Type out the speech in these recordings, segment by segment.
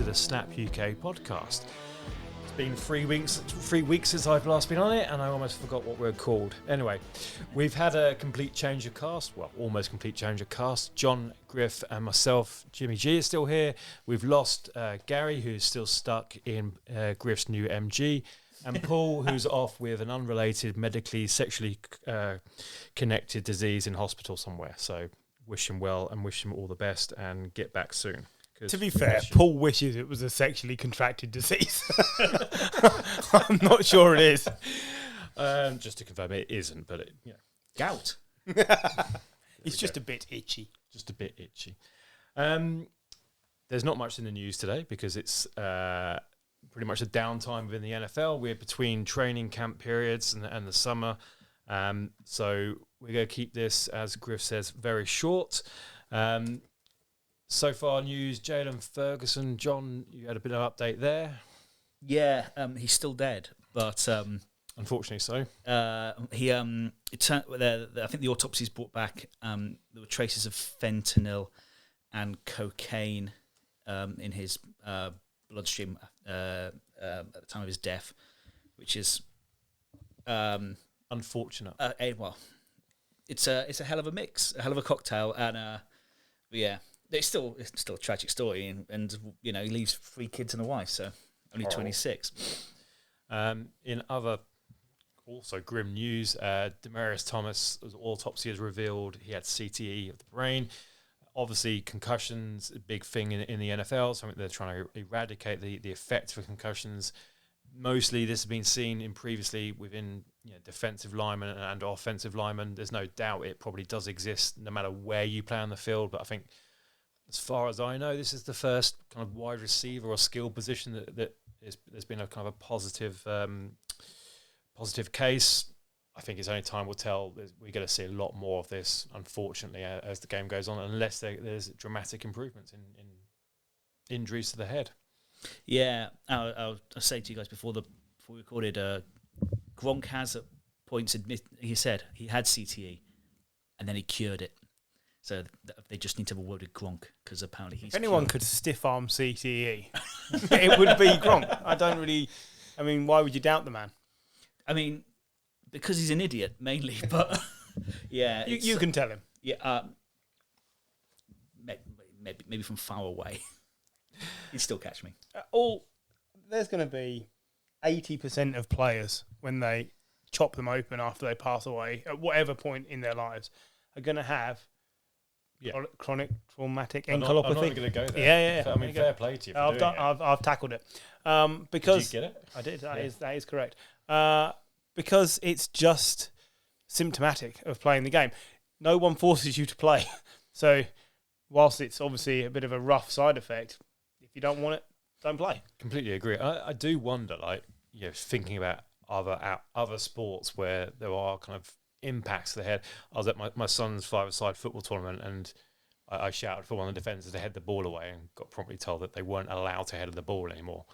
the Snap UK podcast. It's been 3 weeks since I've last been on it, and I almost forgot what we're called. Anyway, we've had a complete change of cast, well, almost complete change of cast. John, Griff, and myself, Jimmy G, is still here. We've lost Gary, who's still stuck in Griff's new MG, and Paul, who's off with an unrelated, medically, sexually connected disease in hospital somewhere. So wish him well and wish him all the best and get back soon. To be fair, Paul wishes it was a sexually contracted disease. I'm not sure it is. Just to confirm, it isn't, but it, gout. It's just a bit itchy. Just a bit itchy. There's not much in the news today because it's pretty much a downtime within the NFL. We're between training camp periods and the summer. So we're going to keep this, as Griff says, very short. So far news, Jalen Ferguson. John, you had a bit of update there. Yeah, he's still dead, but unfortunately so. He it turned, I think the autopsies brought back there were traces of fentanyl and cocaine in his bloodstream at the time of his death, which is unfortunate. Well, it's a hell of a mix, a hell of a cocktail, and yeah. It's still a tragic story, and he leaves 3 kids and a wife, so only 26. In other also grim news, Demaryius Thomas' autopsy has revealed he had CTE of the brain. Obviously, concussions, a big thing in the NFL, something they're trying to eradicate the effect of concussions. Mostly this has been seen in previously within defensive linemen and offensive linemen. There's no doubt it probably does exist no matter where you play on the field, but I think as far as I know, this is the first kind of wide receiver or skill position that there's been a kind of a positive case. I think it's only time will tell. We're going to see a lot more of this, unfortunately, as the game goes on, unless there's dramatic improvements in injuries to the head. Yeah, I'll say to you guys before we recorded, Gronk has at points he said he had CTE, and then he cured it. So they just need to have a word with Gronk because apparently he's. If anyone could stiff arm CTE, it would be Gronk. I mean, why would you doubt the man? I mean, because he's an idiot mainly, but yeah, you can tell him. Yeah, maybe from far away, he'd still catch me. There's going to be 80% of players when they chop them open after they pass away at whatever point in their lives are going to have. Yeah. Chronic traumatic encephalopathy. I'm not going to go there. Yeah. I mean, fair play to you for doing it. I've tackled it. Because did you get it? I did. That is correct. Because it's just symptomatic of playing the game. No one forces you to play. So whilst it's obviously a bit of a rough side effect, if you don't want it, don't play. Completely agree. I do wonder, thinking about other sports where there are kind of impacts to the head. I was at my son's five-a-side football tournament, and I shouted for one of the defenders to head the ball away, and got promptly told that they weren't allowed to head the ball anymore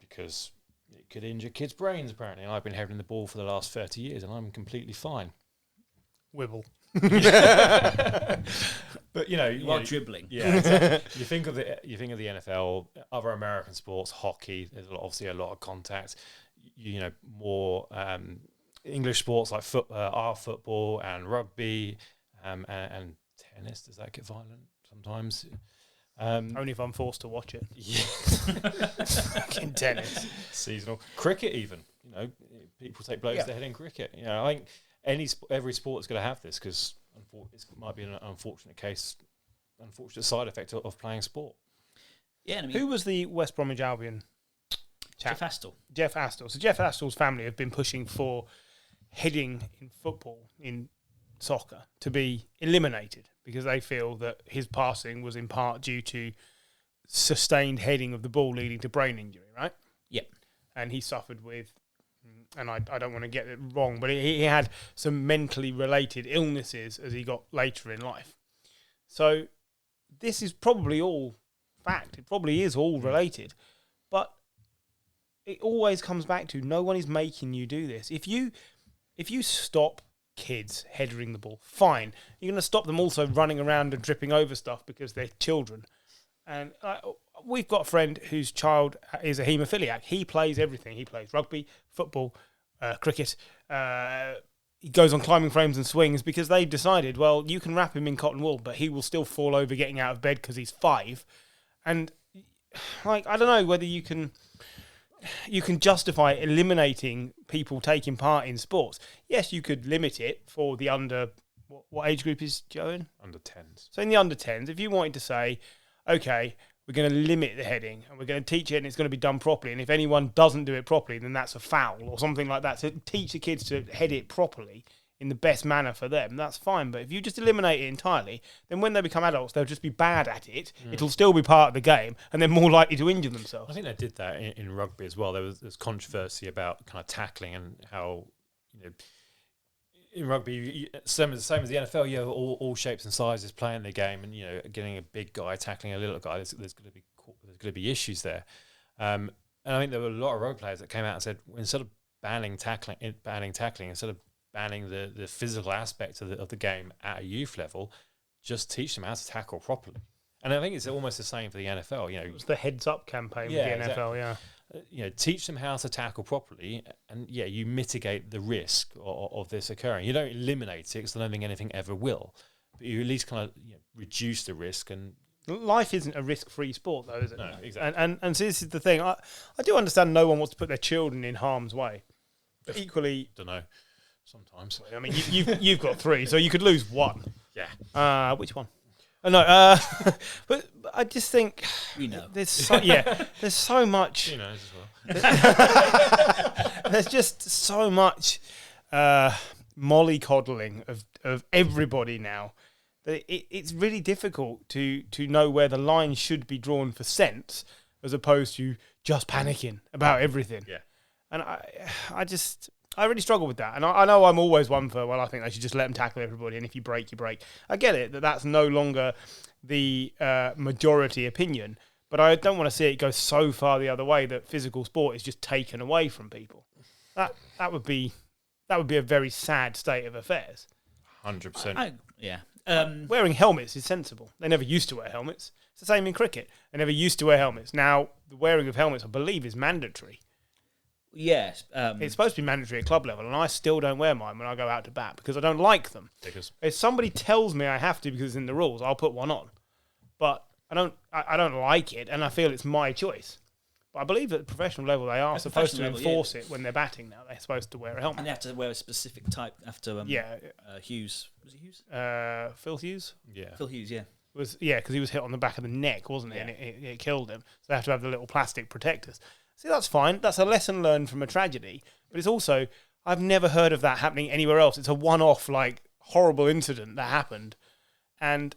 because it could injure kids' brains. Apparently, and I've been heading the ball for the last 30 years, and I'm completely fine. Wibble. But you are dribbling. Yeah, exactly. You think of the NFL, other American sports, hockey. There's obviously a lot of contact. More. English sports like football and rugby and tennis. Does that get violent sometimes? Only if I'm forced to watch it. Yeah. In tennis. Seasonal. Cricket even. People take blows to the head in cricket. I think every sport is going to have this because it might be an unfortunate side effect of playing sport. Yeah. Who was the West Bromwich Albion chap? Jeff Astle. So Jeff Astle's family have been pushing for heading in football, in soccer, to be eliminated because they feel that his passing was in part due to sustained heading of the ball leading to brain injury, right? Yep. And he suffered with, and I don't want to get it wrong, but he had some mentally related illnesses as he got later in life. So this is probably all fact. It probably is all related. But it always comes back to no one is making you do this. If you stop kids headering the ball, fine. You're going to stop them also running around and tripping over stuff because they're children. And we've got a friend whose child is a haemophiliac. He plays everything. He plays rugby, football, cricket. He goes on climbing frames and swings because they decided, well, you can wrap him in cotton wool, but he will still fall over getting out of bed because he's 5. And like, I don't know whether you can justify eliminating people taking part in sports. Yes, you could limit it for the under. What age group is Joe in? Under 10s. So in the under 10s, if you wanted to say, okay, we're going to limit the heading and we're going to teach it and it's going to be done properly, and if anyone doesn't do it properly, then that's a foul or something like that. So teach the kids to head it properly in the best manner for them, that's fine. But if you just eliminate it entirely, then when they become adults, they'll just be bad at it. It'll still be part of the game, and they're more likely to injure themselves. I think they did that in rugby as well. There's controversy about kind of tackling and how, in rugby, same as the NFL, you have all shapes and sizes playing the game, and getting a big guy tackling a little guy, there's going to be issues there. And I think there were a lot of rugby players that came out and said, instead of banning tackling, instead of banning the physical aspect of the game at a youth level, just teach them how to tackle properly. And I think it's almost the same for the NFL. It was the heads up campaign with the NFL, exactly. Teach them how to tackle properly, and you mitigate the risk of this occurring. You don't eliminate it because I don't think anything ever will, but you at least kind of reduce the risk. And life isn't a risk-free sport, though, is it? No, exactly. And so this is the thing. I do understand no one wants to put their children in harm's way, but equally, don't know. Sometimes, I mean, you've got 3, so you could lose 1. Yeah. Which one? Oh, no. But I just think there's so much. She knows as well. There's just so much mollycoddling of everybody now that it's really difficult to know where the line should be drawn for sense, as opposed to just panicking about everything. Yeah. And I really struggle with that. And I know I'm always one for, I think they should just let them tackle everybody, and if you break, you break. I get it, that's no longer the majority opinion, but I don't want to see it go so far the other way that physical sport is just taken away from people. That would be a very sad state of affairs. 100%. Wearing helmets is sensible. They never used to wear helmets. It's the same in cricket. They never used to wear helmets. Now, the wearing of helmets, I believe, is mandatory. Yes. It's supposed to be mandatory at club level, and I still don't wear mine when I go out to bat because I don't like them. If somebody tells me I have to because it's in the rules, I'll put one on. But I don't like it, and I feel it's my choice. But I believe at the professional level they are supposed to enforce it when they're batting now. They're supposed to wear a helmet. And they have to wear a specific type after Hughes. Was it Hughes? Phil Hughes? Yeah. Phil Hughes, yeah. Because he was hit on the back of the neck, wasn't it? Yeah. And it killed him. So they have to have the little plastic protectors. See, that's fine. That's a lesson learned from a tragedy. But it's also, I've never heard of that happening anywhere else. It's a one-off, horrible incident that happened. And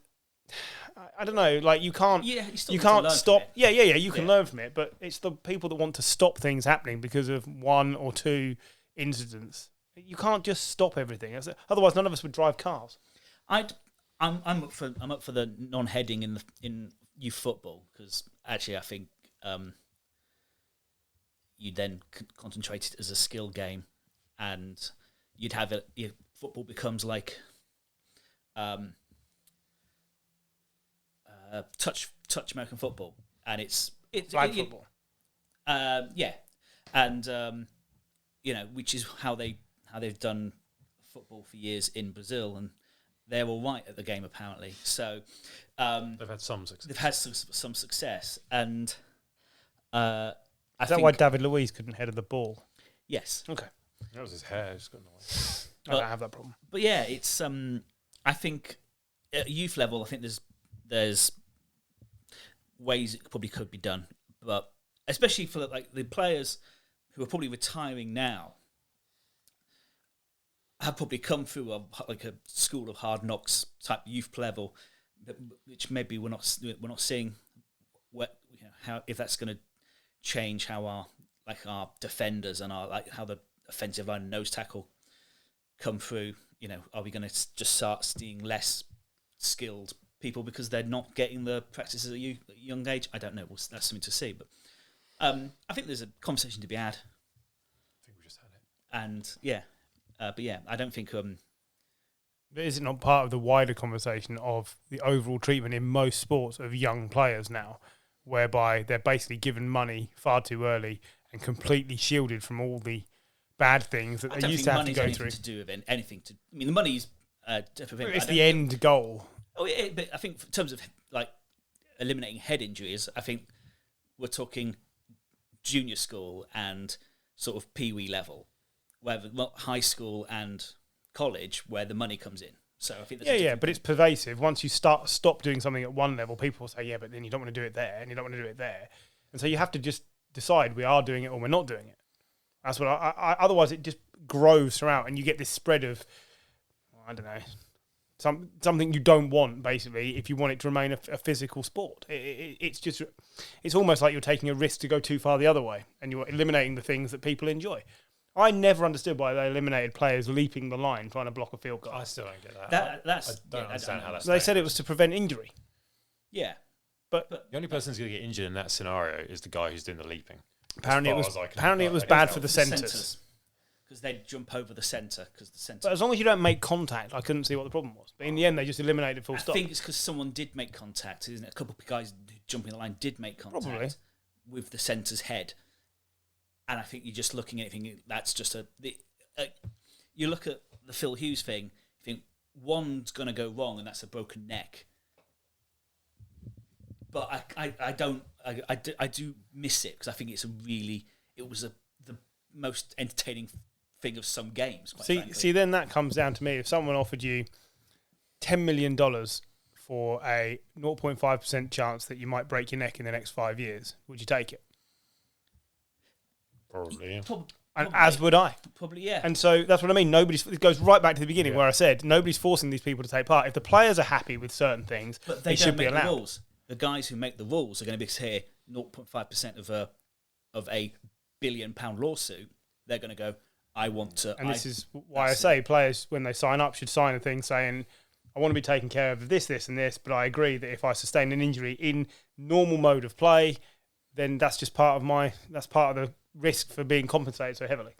I don't know, you can't stop. You can learn from it. But it's the people that want to stop things happening because of 1 or 2 incidents. You can't just stop everything. Otherwise, none of us would drive cars. I'm up for the non-heading in youth football because actually I think you then concentrate it as a skill game, and you'd have it. Football becomes like touch American football, and it's flag football. And which is how they've done football for years in Brazil, and they're all right at the game apparently. So they've had some success. They've had some success, and is that why David Luiz couldn't head the ball? Yes. Okay. That was his hair. Just got in the way. I don't have that problem. But yeah, it's I think at youth level, I think there's ways it probably could be done, but especially for the players who are probably retiring now have probably come through a school of hard knocks type youth level, which maybe we're not seeing how if that's going to change how our defenders and how the offensive line and nose tackle come through. Are we going to just start seeing less skilled people because they're not getting the practices at a young age? I don't know. That's something to see. But I think there's a conversation to be had. I think we just had it. And but I don't think But is it not part of the wider conversation of the overall treatment in most sports of young players now, whereby they're basically given money far too early and completely shielded from all the bad things that they used to have to go through? To do with anything to. I mean, the money's. It's the end goal. Oh, yeah, but I think in terms of like eliminating head injuries, I think we're talking junior school and sort of pee-wee level, where high school and college, where the money comes in. So I think but it's pervasive. Once you stop doing something at one level, people will say, yeah, but then you don't want to do it there, and you don't want to do it there, and so you have to just decide we are doing it or we're not doing it. That's what I otherwise it just grows throughout, and you get this spread of, I don't know, something you don't want, basically, if you want it to remain a physical sport. It's almost like you're taking a risk to go too far the other way, and you're eliminating the things that people enjoy. I never understood why they eliminated players leaping the line trying to block a field goal. I still don't get that. I don't understand how that's. They said it was to prevent injury. Yeah. But the only person who's going to get injured in that scenario is the guy who's doing the leaping. Apparently it was bad for the centres. Because they'd jump over the centre. But as long as you don't make contact, I couldn't see what the problem was. But in the end, they just eliminated full stop. I think it's because someone did make contact, isn't it? A couple of guys jumping the line did make contact with the centre's head. And I think you're just looking at it thinking, that's just you look at the Phil Hughes thing, you think one's going to go wrong and that's a broken neck. But I do miss it because I think it was the most entertaining thing of some games. See, then that comes down to me. If someone offered you $10 million for a 0.5% chance that you might break your neck in the next 5 years, would you take it? Probably, yeah. And as would I. Probably, yeah. And so that's what I mean. It goes right back to the beginning where I said nobody's forcing these people to take part. If the players are happy with certain things, but they should be allowed. The rules. The guys who make the rules are going to be here 0.5% of a £1 billion lawsuit. They're going to go, I want to. And this is why I say players, when they sign up, should sign a thing saying, I want to be taken care of this, this, and this, but I agree that if I sustain an injury in normal mode of play, then that's just part of the risk for being compensated so heavily.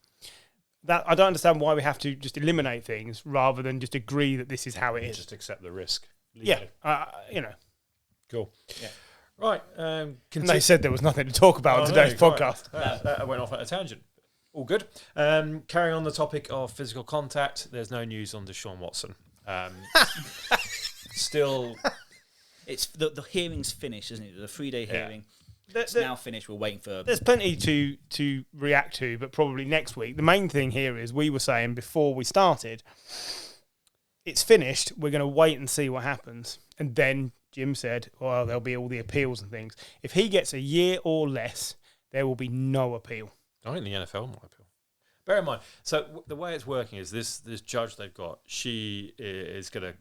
That I don't understand why we have to just eliminate things rather than just agree that this is how it is. Just accept the risk. Legally. Cool. Yeah. Right. And they said there was nothing to talk about on today's podcast. I went off at a tangent. All good. Carrying on the topic of physical contact, there's no news on Deshaun Watson. Still, it's the hearing's finished, isn't it? The 3-day hearing. It's now finished. We're waiting for. There's plenty to react to, but probably next week. The main thing here is we were saying before we started, it's finished. We're going to wait and see what happens, and then Jim said, "Well, there'll be all the appeals and things. If he gets a year or less, there will be no appeal." I think the NFL might appeal. Bear in mind, so the way it's working is this judge they've got, she is going to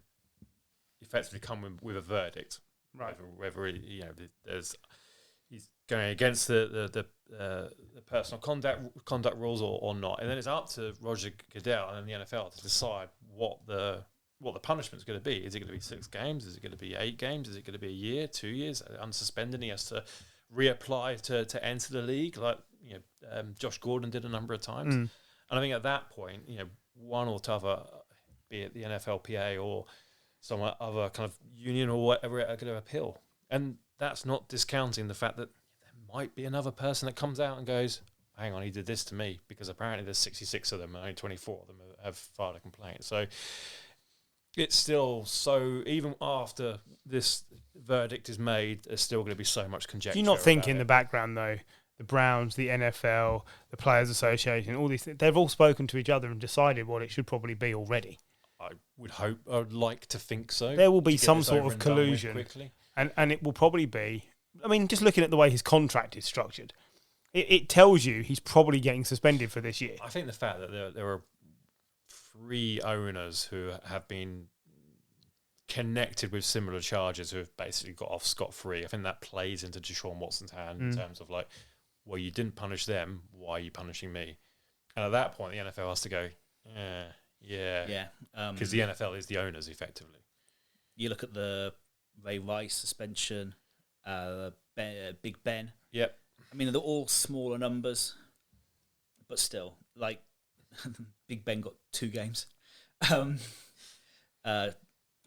effectively come with a verdict, right? Whether he's going against the personal conduct rules or not, and then it's up to Roger Goodell and the NFL to decide what the punishment's going to be. Is it going to be 6 games? Is it going to be 8 games? Is it going to be a year, 2 years, unsuspended? He has to reapply to enter the league, like Josh Gordon did a number of times. And I think at that point, one or t'other, be it the NFLPA or some other kind of union or whatever, are going to appeal. And that's not discounting the fact that there might be another person that comes out and goes, hang on, he did this to me, because apparently there's 66 of them and only 24 of them have filed a complaint. So it's still even after this verdict is made, there's still going to be so much conjecture. Do you not think in the background, though, the Browns, the NFL, the Players Association, all these things, they've all spoken to each other and decided what it should probably be already? I would like to think so. There will be some sort of collusion. And it will probably be, I mean, just looking at the way his contract is structured, it tells you he's probably getting suspended for this year. I think the fact that there are 3 owners who have been connected with similar charges who have basically got off scot-free, I think that plays into Deshaun Watson's hand in terms of like, well, you didn't punish them, why are you punishing me? And at that point, the NFL has to go, yeah. Because the NFL is the owners, effectively. You look at the Ray Rice suspension, Big Ben. Yep. I mean, they're all smaller numbers, but still, like, Big Ben got 2 games. I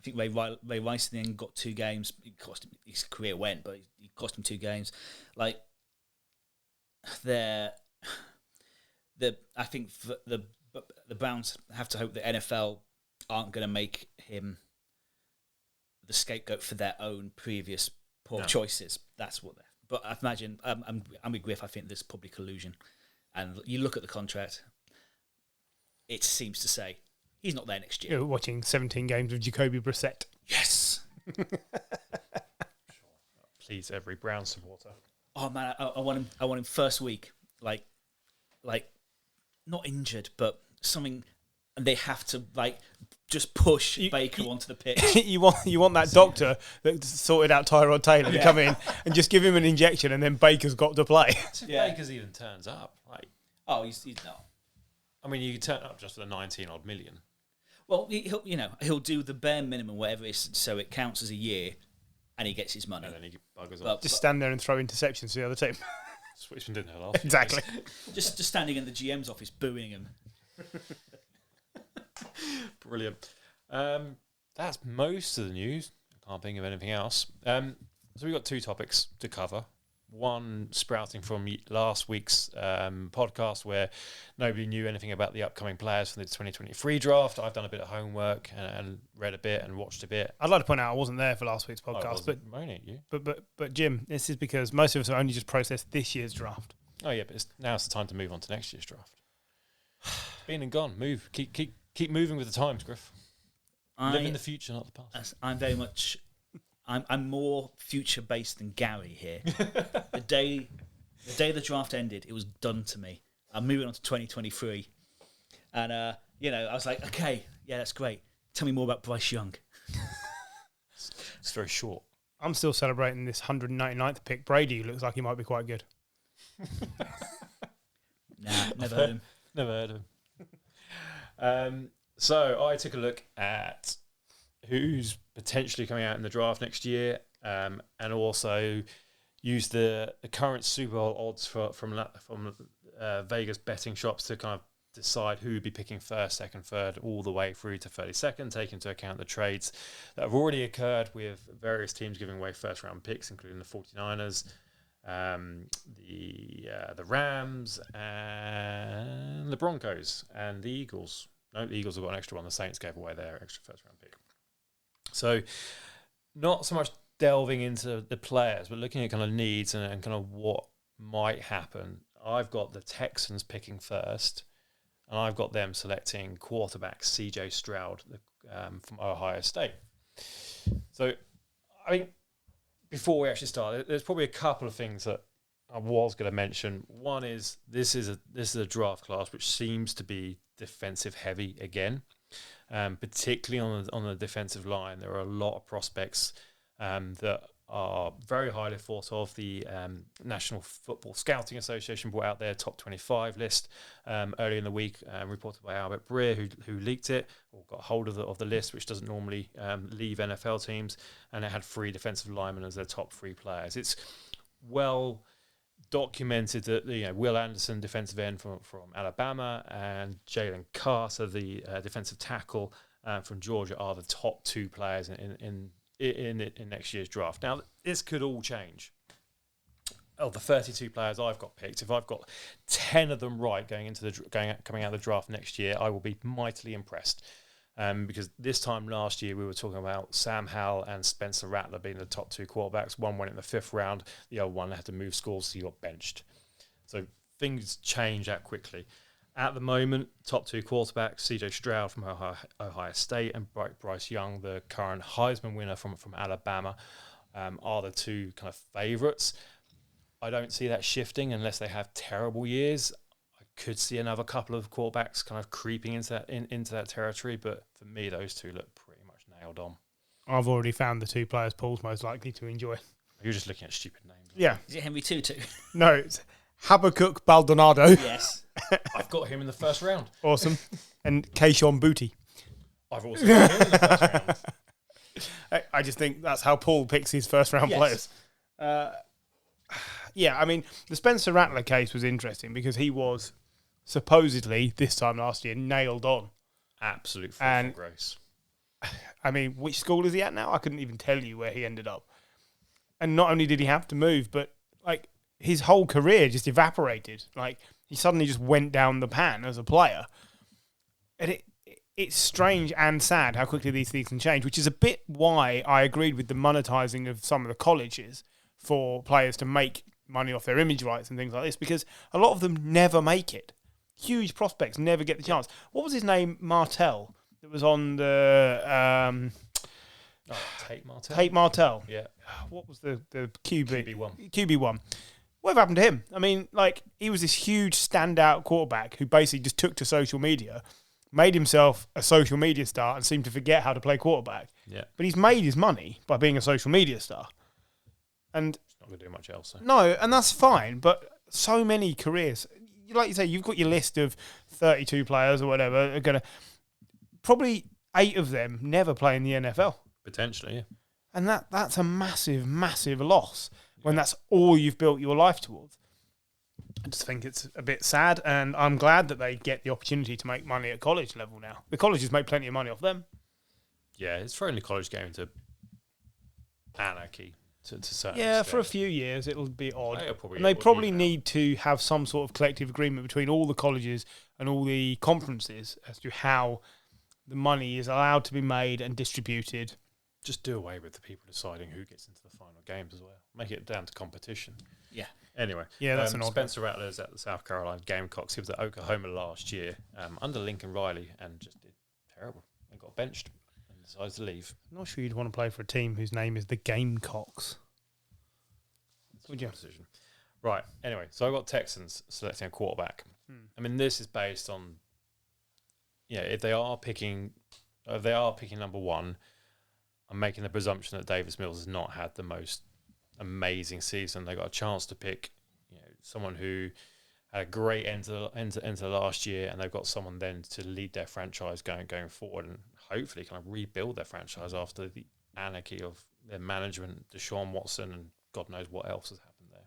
think Ray Rice then got 2 games. It cost him, his career went, but it cost him 2 games. Like I think the Browns have to hope the NFL aren't going to make him the scapegoat for their own previous poor choices. That's what they're. But I imagine I'm with Griff. I think there's probably collusion, and you look at the contract. It seems to say he's not there next year. You're watching 17 games of Jacoby Brissett. Yes. Please, every Brown supporter. Oh man, I want him. I want him first week, like not injured, but something. And they have to just push Baker onto the pitch. you want that doctor that sorted out Tyrod Taylor to come in and just give him an injection, and then Baker's got to play. Baker's even turns up. He's not. I mean, you turn up just for the 19-odd million. Well, he'll do the bare minimum, whatever it is, so it counts as a year, and he gets his money. And then he buggers off. Just stand there and throw interceptions to the other team. Switchman didn't have last Exactly. just standing in the GM's office booing him. Brilliant. That's most of the news. I can't think of anything else. So we've got 2 topics to cover. One sprouting from last week's podcast where nobody knew anything about the upcoming players for the 2023 draft. I've done a bit of homework and read a bit and watched a bit. I'd like to point out I wasn't there for last week's podcast, but Jim, this is because most of us only just processed this year's draft. Oh yeah, but now's the time to move on to next year's draft. It's been and gone. Move. Keep moving with the times, Griff. Live in the future, not the past. I'm very much. I'm more future based than Gary here. The day the draft ended, it was done to me. I'm moving on to 2023, and I was like, okay, yeah, that's great. Tell me more about Bryce Young. It's very short. I'm still celebrating this 199th pick. Brady looks like he might be quite good. Nah, never heard him. Never heard of him. So I took a look at who's potentially coming out in the draft next year, and also used the current Super Bowl odds from Vegas betting shops to kind of decide who would be picking first, second, third, all the way through to 32nd, taking into account the trades that have already occurred with various teams giving away first-round picks, including the 49ers, the Rams, and the Broncos, and the Eagles. No, the Eagles have got an extra one. The Saints gave away their extra first-round pick. So not so much delving into the players, but looking at kind of needs and kind of what might happen. I've got the Texans picking first, and I've got them selecting quarterback C.J. Stroud from Ohio State. So, I mean, before we actually start, there's probably a couple of things that I was going to mention. One is this is a draft class which seems to be defensive heavy again. Particularly on the defensive line, there are a lot of prospects that are very highly thought of. The National Football Scouting Association brought out their top 25 list earlier in the week, reported by Albert Breer, who leaked it or got hold of the list, which doesn't normally leave NFL teams, and it had 3 defensive linemen as their top 3 players. It's well documented that Will Anderson, defensive end from Alabama, and Jalen Carter, the defensive tackle from Georgia, are the top 2 players in next year's draft. Now, this could all change. Of the 32 players I've got picked, if I've got 10 of them right coming out of the draft next year, I will be mightily impressed. Because this time last year we were talking about Sam Howell and Spencer Rattler being the top 2 quarterbacks. One went in the 5th round, the other one had to move schools, so he got benched. So things change that quickly. At the moment, top 2 quarterbacks, C.J. Stroud from Ohio State and Bryce Young, the current Heisman winner from Alabama, are the 2 kind of favourites. I don't see that shifting unless they have terrible years. Could see another couple of quarterbacks kind of creeping into that territory, but for me, those 2 look pretty much nailed on. I've already found the 2 players Paul's most likely to enjoy. You're just looking at stupid names. Yeah. Is it Henry Tutu? No, it's Habakkuk Baldonado. Yes. I've got him in the 1st round. Awesome. And Keishon Booty. I've also got him in the 1st round. I just think that's how Paul picks his 1st round players. Yeah, I mean, the Spencer Rattler case was interesting because he was supposedly, this time last year, nailed on. Absolute fall from grace. I mean, which school is he at now? I couldn't even tell you where he ended up. And not only did he have to move, but like his whole career just evaporated. Like he suddenly just went down the pan as a player. And it's strange and sad how quickly these things can change, which is a bit why I agreed with the monetizing of some of the colleges for players to make money off their image rights and things like this, because a lot of them never make it. Huge prospects never get the chance. What was his name? Martell. That was on the Tate Martell. Tate Martell. Yeah. What was the QB? QB1. QB1. Whatever happened to him? I mean, like, he was this huge standout quarterback who basically just took to social media, made himself a social media star, and seemed to forget how to play quarterback. Yeah. But he's made his money by being a social media star. And It's not going to do much else. So. no, and that's fine, but so many careers. Like you say, you've got your list of 32 players or whatever are going to... Probably 8 of them never play in the NFL. Potentially, yeah. And that's a massive, massive loss when that's all you've built your life towards. I just think it's a bit sad, and I'm glad that they get the opportunity to make money at college level now. The colleges make plenty of money off them. Yeah, it's throwing the college game into anarchy to certain Yeah, extent. for a few years it'll be odd. It'll probably- And they it'll probably even out. need to have some sort of collective agreement between all the colleges and all the conferences as to how the money is allowed to be made and distributed. Just do away with the people deciding who gets into the final games as well. Make it down to competition. Yeah. Anyway, Yeah, that's an odd one. Spencer Rattler's at the South Carolina Gamecocks. He was at Oklahoma last year under Lincoln Riley and just did terrible and got benched and decided to leave. I'm not sure you'd want to play for a team whose name is the Gamecocks. Would you? Decision. Right. Anyway, so I got Texans selecting a quarterback. I mean, this is based on, if they are picking number one, I'm making the presumption that Davis Mills has not had the most amazing season. They got a chance to pick, someone who had a great end to last year, and they've got someone then to lead their franchise going forward, and hopefully kind of rebuild their franchise after the anarchy of their management, Deshaun Watson, and God knows what else has happened there.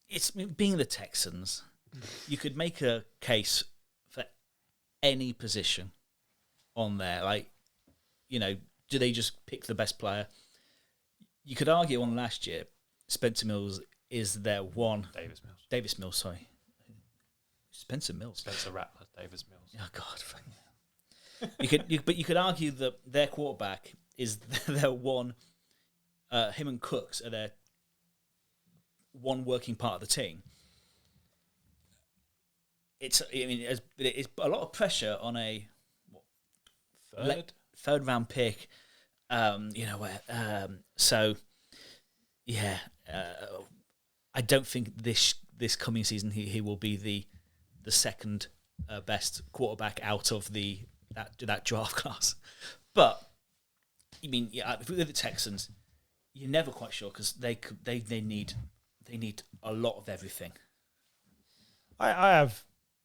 It's being the Texans, you could make a case for any position on there. Like, do they just pick the best player? You could argue on last year, Spencer Mills is their one. Davis Mills, sorry. Spencer Mills. Spencer Rattler, Davis Mills. Oh God. But you could argue that their quarterback is their one. Him and Cooks are their one working part of the team. It's a lot of pressure on a third round pick. So yeah, I don't think this coming season he will be the second best quarterback out of that draft class. But I mean, if we look at the Texans, you're never quite sure because they need a lot of everything. I have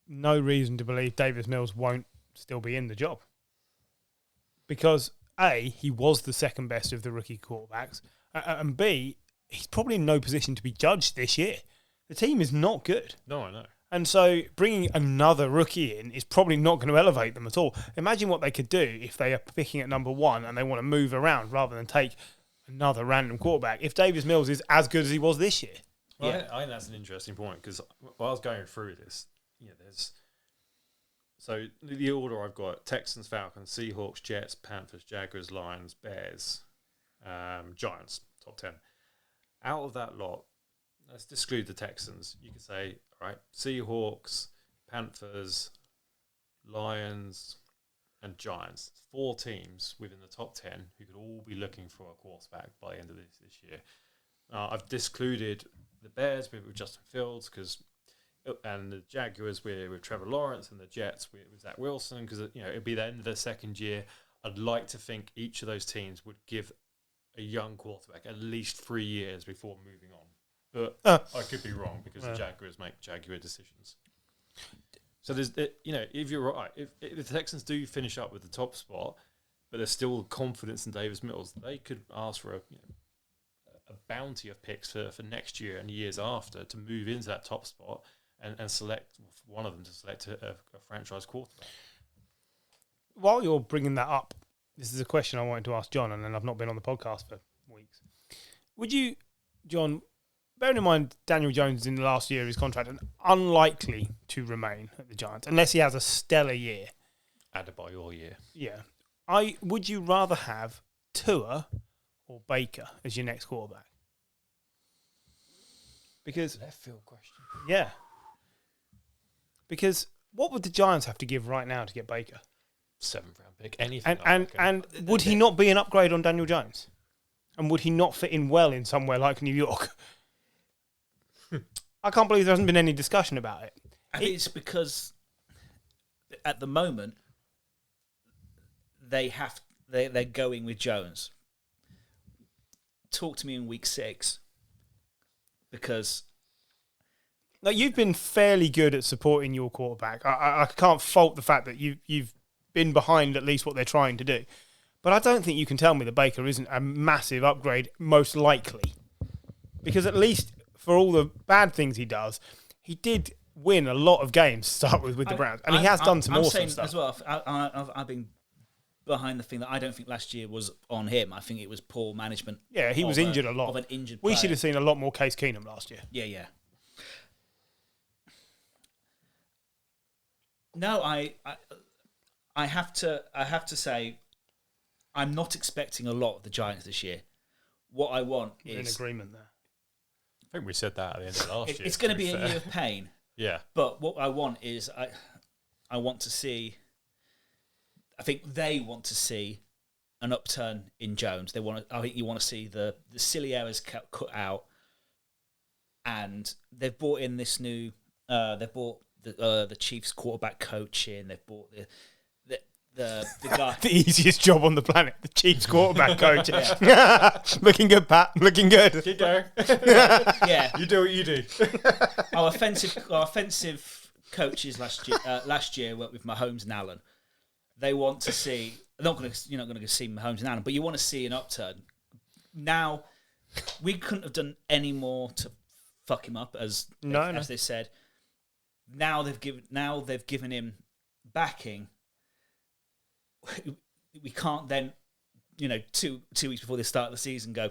no reason to believe Davis Mills won't still be in the job. Because A, he was the second best of the rookie quarterbacks, and B, he's probably in no position to be judged this year. The team is not good. No, I know. And so bringing another rookie in is probably not going to elevate them at all. Imagine what they could do if they are picking at number one and they want to move around rather than take another random quarterback. If Davis Mills is as good as he was this year. Well, yeah. I think that's an interesting point because while I was going through this, there's... So the order I've got: Texans, Falcons, Seahawks, Jets, Panthers, Jaguars, Lions, Bears, Giants, top 10. Out of that lot, let's exclude the Texans. You could say, all right, Seahawks, Panthers, Lions, and Giants. 4 teams within the top 10 who could all be looking for a quarterback by the end of this year. I've discluded the Bears with Justin Fields and the Jaguars with Trevor Lawrence, and the Jets with Zach Wilson, because it'd be the end of their second year. I'd like to think each of those teams would give a young quarterback at least 3 years before moving on. But I could be wrong because the Jaguars make Jaguar decisions. So there's, if you're right, if the Texans do finish up with the top spot, but there's still confidence in Davis Mills, they could ask for a bounty of picks for next year and years after to move into that top spot. And select one of them to select a franchise quarterback. while you're bringing that up, this is a question I wanted to ask John, and then I've not been on the podcast for weeks. Would you, John, bearing in mind Daniel Jones in the last year of his contract and unlikely to remain at the Giants unless he has a stellar year? Adebayor year. Yeah. Would you rather have Tua or Baker as your next quarterback? Because Left field question. yeah. Because what would the Giants have to give right now to get Baker? 7th round pick. Anything. And would he not be an upgrade on Daniel Jones? And would he not fit in well in somewhere like New York? I can't believe there hasn't been any discussion about it. I think it's because at the moment they're going with Jones. Talk to me in week 6 because Now, you've been fairly good at supporting your quarterback. I can't fault the fact that you've been behind at least what they're trying to do. But I don't think you can tell me that Baker isn't a massive upgrade, most likely. Because at least for all the bad things he does, he did win a lot of games to start with the Browns. And he has done some awesome stuff. As well, I've been behind the thing that I don't think last year was on him. I think it was poor management. Yeah, he was injured a lot. Of an injured We player. should have seen a lot more Case Keenum last year. Yeah. No, I have to say, I'm not expecting a lot of the Giants this year. What I want We're in is agreement there. I think we said that at the end of last year. it's going to be a year of pain. Yeah. But what I want is I want to see. I think they want to see an upturn in Jones. I think you want to see the silly errors cut out, and they've brought in this new. They've brought the Chiefs quarterback coach in. They've brought the guy. The easiest job on the planet, the Chiefs quarterback coach. Looking good, Pat. Looking good. Keep going. Yeah, You do what you do. our offensive coaches last year worked with Mahomes and Allen. They want to see. You're not going to see Mahomes and Allen, but you want to see an upturn. Now, we couldn't have done any more to fuck him up, as they said. Now they've given him backing. We can't then, 2 weeks before the start of the season, go,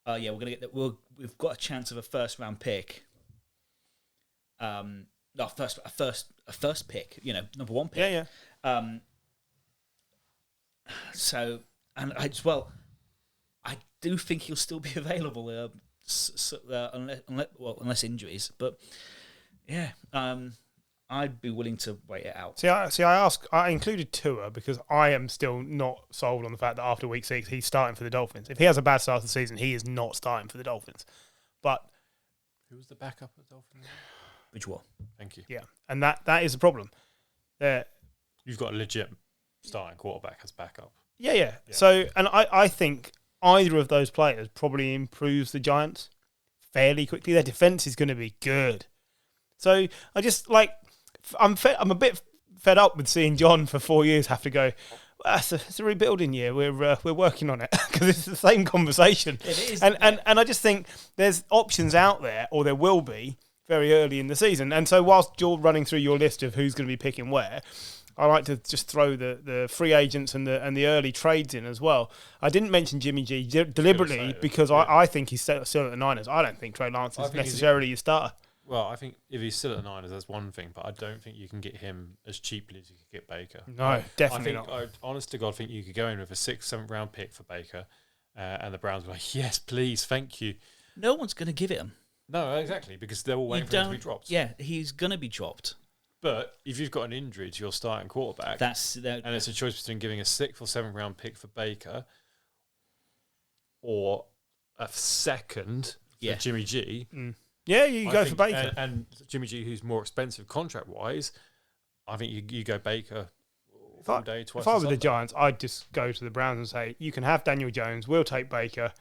oh yeah, we're gonna get that. We've got a chance of a first round pick. A first pick, number 1 pick. Yeah. So, and I do think he'll still be available, unless injuries. But yeah, I'd be willing to wait it out. I included Tua because I am still not sold on the fact that after week 6 he's starting for the Dolphins. If he has a bad start to the season, he is not starting for the Dolphins. But Who was the backup at Dolphins? Bridgewater. Thank you. yeah, and that is a problem. You've got a legit starting quarterback as backup. Yeah. So, and I think either of those players probably improves the Giants fairly quickly. Their defense is going to be good. So I just I'm a bit fed up with seeing John for 4 years have to go. Well, it's a rebuilding year. We're working on it because it's the same conversation. It is, and I just think there's options out there, or there will be very early in the season. And so whilst you're running through your list of who's going to be picking where, I like to just throw the free agents and the early trades in as well. I didn't mention Jimmy G deliberately because I think he's still at the Niners. I don't think Trey Lance is necessarily your starter. Well, I think if he's still at the Niners, that's one thing, but I don't think you can get him as cheaply as you could get Baker. No, definitely not. I honest to God think you could go in with a 6th, 7th round pick for Baker, and the Browns were like, yes, please, thank you. No one's going to give it him. No, exactly, because they're all waiting for him to be dropped. Yeah, he's going to be dropped. But if you've got an injury to your starting quarterback, and it's a choice between giving a 6th or 7th round pick for Baker or a 2nd for Jimmy G. Yeah, you go for Baker. And Jimmy G, who's more expensive contract-wise, I think you go Baker all day, twice If I a were the Sunday. Giants, I'd just go to the Browns and say, you can have Daniel Jones, we'll take Baker,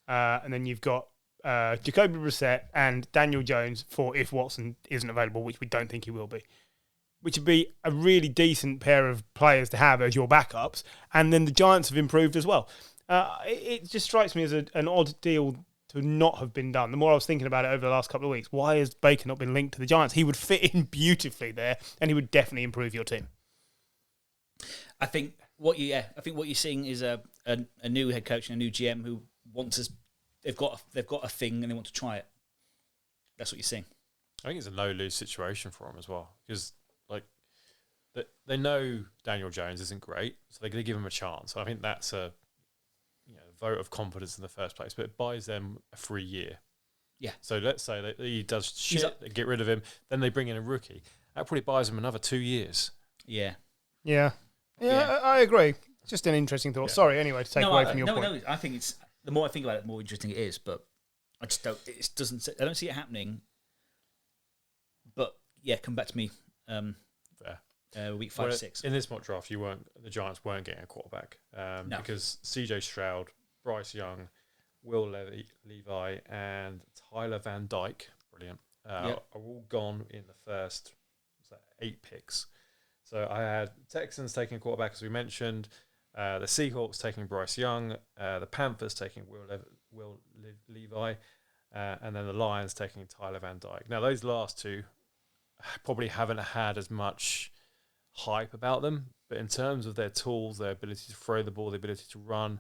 and then you've got Jacoby Brissett and Daniel Jones for if Watson isn't available, which we don't think he will be. Which would be a really decent pair of players to have as your backups. And then the Giants have improved as well. It just strikes me as an odd deal to not have been done. The more I was thinking about it over the last couple of weeks, why has Baker not been linked to the Giants? He would fit in beautifully there, and he would definitely improve your team. I think I think what you're seeing is a new head coach and a new GM who wants us. They've got a thing and they want to try it. That's what you're seeing. I think it's a no-lose situation for them as well, because like they know Daniel Jones isn't great, so they're going to give him a chance. I think that's a vote of confidence in the first place, but it buys them a free year. Yeah. So let's say that he does shit, they get rid of him, then they bring in a rookie. That probably buys them another 2 years. Yeah. Yeah. I agree. Just an interesting thought. Yeah. Sorry, anyway, to take away from your point. No, I think it's the more I think about it, the more interesting it is. But I just don't. It doesn't. I don't see it happening. But yeah, come back to me. Fair. Week 5, 6. In this mock draft, the Giants weren't getting a quarterback because C.J. Stroud, Bryce Young, Will Levi, and Tyler Van Dyke, brilliant, are all gone in the first 8 picks. So I had Texans taking a quarterback, as we mentioned, the Seahawks taking Bryce Young, the Panthers taking Will Levi, and then the Lions taking Tyler Van Dyke. Now, those last two probably haven't had as much hype about them, but in terms of their tools, their ability to throw the ball, the ability to run,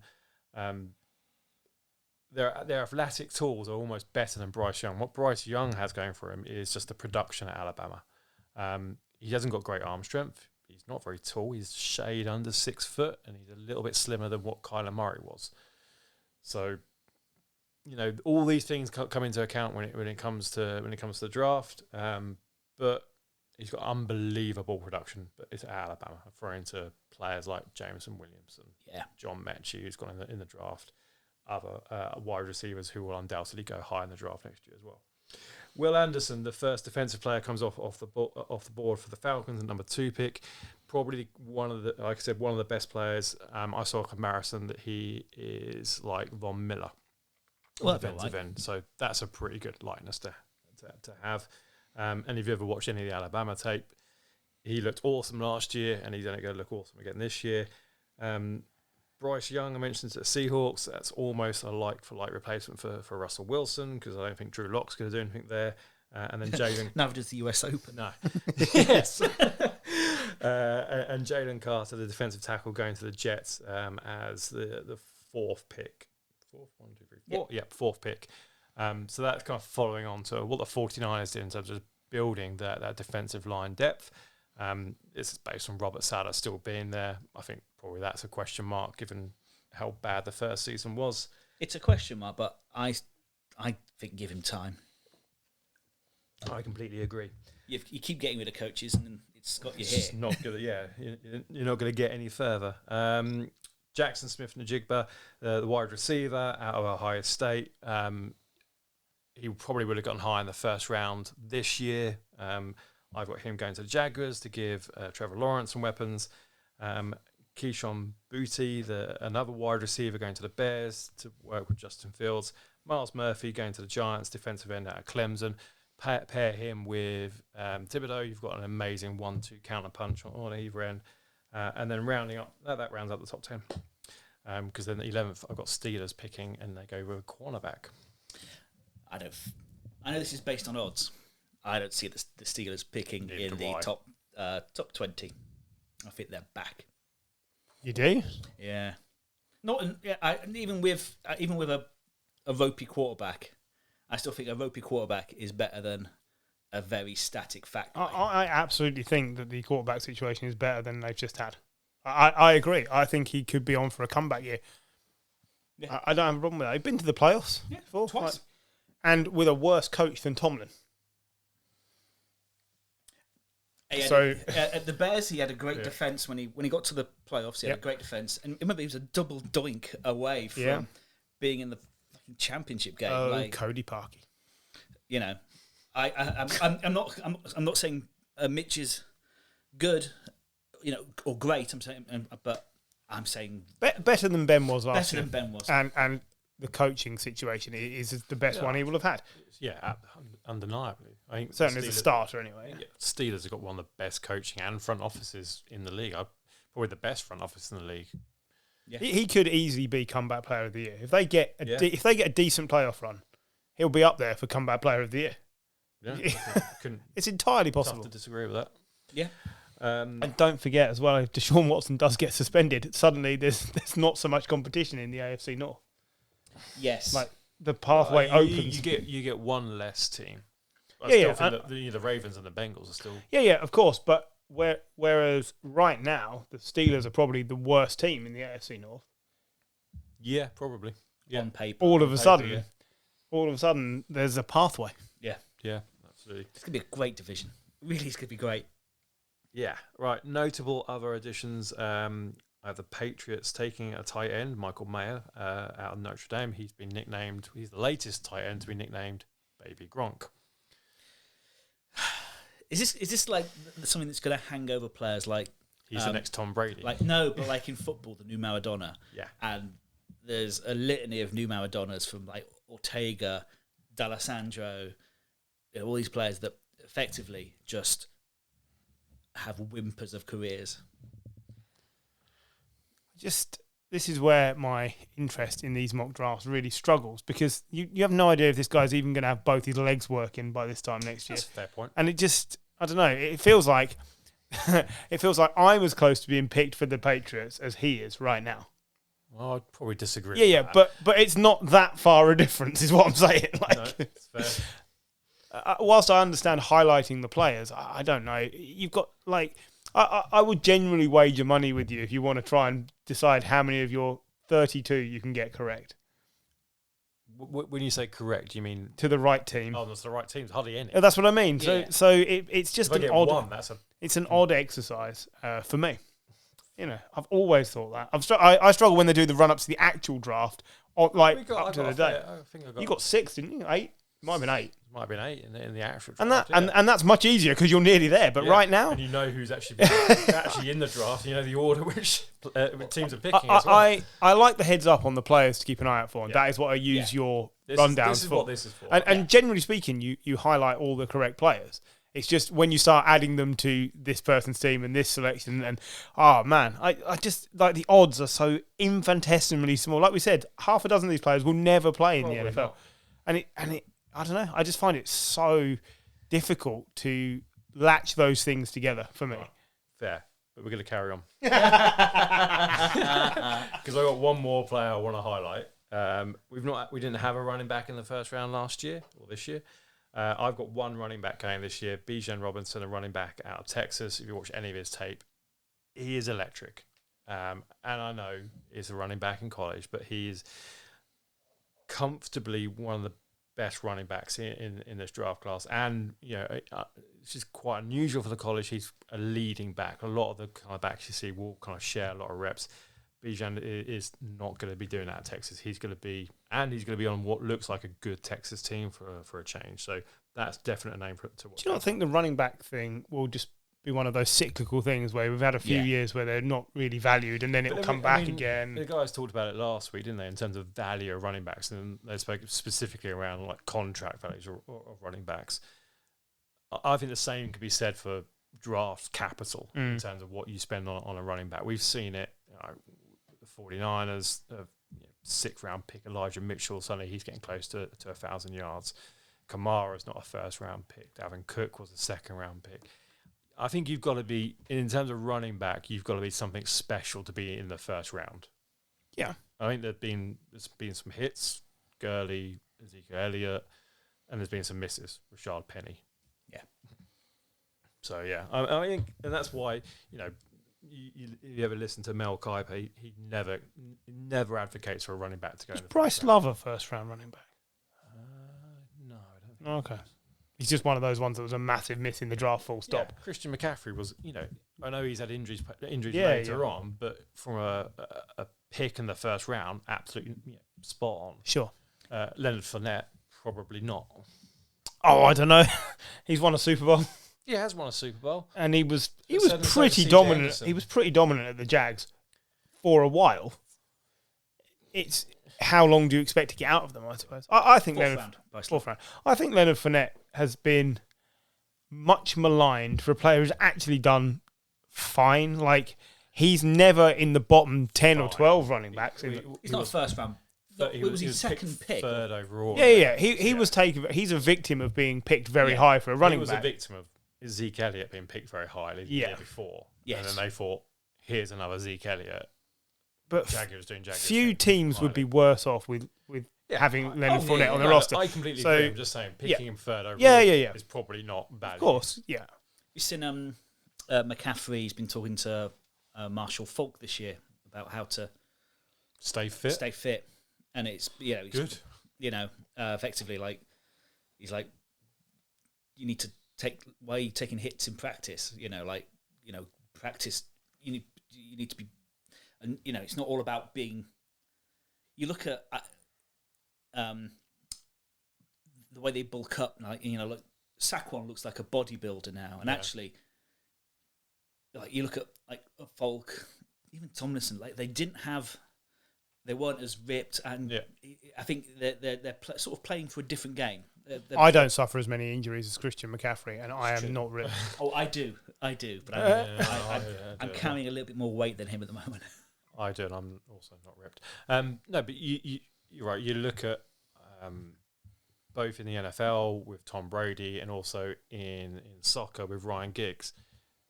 their athletic tools are almost better than Bryce Young. What Bryce Young has going for him is just the production at Alabama. He hasn't got great arm strength. He's not very tall. He's shade under 6 foot, and he's a little bit slimmer than what Kyler Murray was. So, all these things come into account when it comes to the draft. But he's got unbelievable production. But it's at Alabama, referring to players like Jameson Williams and John Mechie, who's gone in the draft. Other wide receivers who will undoubtedly go high in the draft next year as well. Will Anderson, the first defensive player, comes off the board for the Falcons, number 2 pick. Probably one of the best players. I saw a comparison that he is like Von Miller on the defensive end. So that's a pretty good likeness to have. And if you ever watched any of the Alabama tape, he looked awesome last year, and he's only going to look awesome again this year. Bryce Young, I mentioned, at the Seahawks. That's almost a like-for-like replacement for Russell Wilson, because I don't think Drew Lock's going to do anything there. And then Jalen... Neither does the US Open. No. Yes. And Jalen Carter, the defensive tackle, going to the Jets as the 4th pick. 4th? 4? Yep, 4th pick. So that's kind of following on to what the 49ers did in terms of building that defensive line depth. This is based on Robert Saleh still being there. I think probably that's a question mark given how bad the first season was. It's a question mark, but I think give him time. I completely agree. You keep getting rid of coaches, and it's got you here. Not good. Yeah, you're not going to get any further. Jackson Smith-Njigba, the wide receiver out of Ohio State. He probably would have gotten high in the first round this year. I've got him going to the Jaguars to give Trevor Lawrence some weapons. Keyshawn Booty, another wide receiver, going to the Bears to work with Justin Fields. Miles Murphy going to the Giants, defensive end out of Clemson. Pair him with Thibodeau. You've got an amazing 1-2 counter punch on either end. And then rounding up, that rounds up the top 10. Because then the 11th, I've got Steelers picking, and they go with a cornerback. I know this is based on odds. I don't see the Steelers picking in the top 20. I think they're back. You do? Yeah. Even with a ropey quarterback, I still think a ropey quarterback is better than a very static fat guy. I absolutely think that the quarterback situation is better than they've just had. I agree. I think he could be on for a comeback year. Yeah. I don't have a problem with that. He's been to the playoffs before, twice. And with a worse coach than Tomlin. At the Bears, he had a great defense when he got to the playoffs. He had a great defense, and remember, he was a double doink away from being in the fucking championship game. Oh, Cody Parkey. I'm not saying Mitch is good, or great. I'm saying better than Ben was last year. Better than Ben was, and the coaching situation is the best one he will have had. Yeah, undeniably. I think certainly as a starter, anyway. Yeah, Steelers have got one of the best coaching and front offices in the league. Probably the best front office in the league. Yeah. He could easily be comeback player of the year if they get a decent playoff run. He'll be up there for comeback player of the year. Yeah, it's entirely possible. Tough to disagree with that. Yeah. And don't forget as well, if Deshaun Watson does get suspended, suddenly there's not so much competition in the AFC North. Yes. Like the pathway opens. You get one less team. I Yeah, still think the Ravens and the Bengals are still. Yeah, of course. But whereas right now the Steelers are probably the worst team in the AFC North. Yeah, probably. Yeah. On paper. All of a sudden, yeah. there's a pathway. Yeah, absolutely. It's going to be a great division. Really, it's going to be great. Yeah, right. Notable other additions. I have the Patriots taking a tight end, Michael Mayer, out of Notre Dame. He's the latest tight end to be nicknamed Baby Gronk. Is this like something that's going to hang over players like... He's the next Tom Brady. No, but like in football, the new Maradona. Yeah. And there's a litany of new Maradonas from like Ortega, D'Alessandro, all these players that effectively just have whimpers of careers. This is where my interest in these mock drafts really struggles, because you have no idea if this guy's even going to have both his legs working by this time next year. That's a fair point. And I don't know, it feels like I'm as close to being picked for the Patriots as he is right now. Well, I'd probably disagree. Yeah, with that. but it's not that far a difference, is what I'm saying. Like, No, it's fair. Whilst I understand highlighting the players, I don't know. You've got like I would genuinely wager money with you if you want to try and decide how many of your 32 you can get correct. When you say correct, you mean to the right team? Oh, that's the right team. Hardly any. That's what I mean. Yeah. So it's just If I an get odd. one, It's an odd exercise for me. You know, I've always thought that. I struggle when they do the run up to the actual draft, up to the day. I think I got. You got 6, didn't you? 8? Might have been 8. Might have been 8 in the actual And draft. and that's much easier because you're nearly there. But right now, and you know who's actually in the draft. You know the order which teams are picking. as well. I like the heads up on the players to keep an eye out for, and Yeah. that is what I use your This rundowns is for. what this is for. And generally speaking, you highlight all the correct players. It's just when you start adding them to this person's team and this selection, and oh man, I just like the odds are so infinitesimally small. Like we said, half a dozen of these players will never play in Probably the NFL, not. and it I don't know. I just find it so difficult to latch those things together for me. Fair, but we're going to carry on because I got one more player I want to highlight. We didn't have a running back in the first round last year or this year. I've got one running back going this year, Bijan Robinson, a running back out of Texas. If you watch any of his tape, he is electric. And I know he's a running back in college, but he is comfortably one of the best running backs in this draft class. And, you know, it's just quite unusual for the college. He's a leading back. A lot of the kind of backs you see will kind of share a lot of reps. Bijan is not going to be doing that at Texas. He's going to be on what looks like a good Texas team for a change. So that's definitely a name to watch. Do you not think the running back thing will just be one of those cyclical things where we've had a few years where they're not really valued, and then it'll come back again? The guys talked about it last week, didn't they, in terms of value of running backs, and they spoke specifically around like contract values of running backs. I think the same could be said for draft capital in terms of what you spend on a running back. We've seen it. The 49ers, 6th round pick Elijah Mitchell, suddenly he's getting close to 1,000 yards. Kamara's not a first round pick. Dalvin Cook was a 2nd round pick. I think you've got to be, in terms of running back, you've got to be something special to be in the first round. Yeah. I think there's been some hits, Gurley, Ezekiel Elliott, and there's been some misses, Rashad Penny. Yeah. So, yeah, I think, and that's why, you know, you ever listen to Mel Kiper, he never advocates for a running back to go in the Bryce first round. Love a first round running back? No, I don't think Okay. He's just one of those ones that was a massive miss in the draft, full stop. Yeah, Christian McCaffrey was, you know, I know he's had injuries Yeah, later on, but from a pick in the first round, absolutely spot on. Sure. Leonard Fournette, probably not. Oh, I don't know. He's won a Super Bowl, He has won a Super Bowl. and he was So the same pretty as CJ dominant. Anderson. He was pretty dominant at the Jags for a while. It's how long do you expect to get out of them? I suppose. I think Fourth Leonard. round, Bryce Fourth round. I think Leonard Fournette has been much maligned for a player who's actually done fine. Like, he's never in the bottom 10 or 12 running backs. He's not a first round. It was his second pick. 3rd overall. Yeah. He was taken. He's a victim of being picked very high for a running he was back. a victim of Zeke Elliott being picked very highly the Yeah. year before. Yes. And then they thought, here's another Zeke Elliott. But Jaguars doing Jaguars. few things teams would be highly. worse off with having Leonard Fournette on the roster. I completely So- agree. I'm just saying, picking him third overall Yeah. is probably not bad. Of course, yeah. You've seen McCaffrey's been talking to Marshall Falk this year about how to Stay fit. stay fit, and it's he's, Good. effectively like he's like, you need to why are you taking hits in practice? Practice. You need to be, and it's not all about being. You look at the way they bulk up, like Saquon looks like a bodybuilder now, and actually, like you look at like Falk, even Tomlinson, like they weren't as ripped, and I think they're sort of playing for a different game. I don't suffer as many injuries as Christian McCaffrey, and I am true. not ripped. Oh, I do, but I'm carrying a little bit more weight than him at the moment. I do, and I'm also not ripped. No, but you're right. You look at both in the NFL with Tom Brady and also in soccer with Ryan Giggs.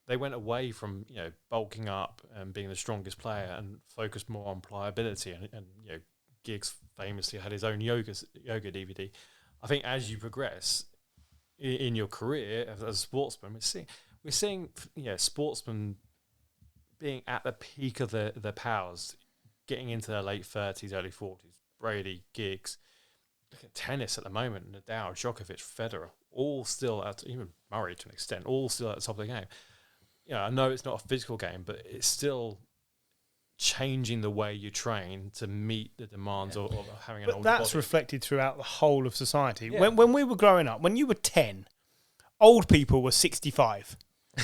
They went away from bulking up and being the strongest player and focused more on pliability. And Giggs famously had his own yoga DVD. I think as you progress in your career as a sportsman, we're seeing sportsmen being at the peak of their powers, getting into their late 30s, early 40s. Brady, Giggs. Look at tennis at the moment. Nadal, Djokovic, Federer, all still even Murray to an extent, all still at the top of the game. I know it's not a physical game, but it's still changing the way you train to meet the demands of having an older But that's body. reflected throughout the whole of society. Yeah. When we were growing up, when you were 10, old people were 65.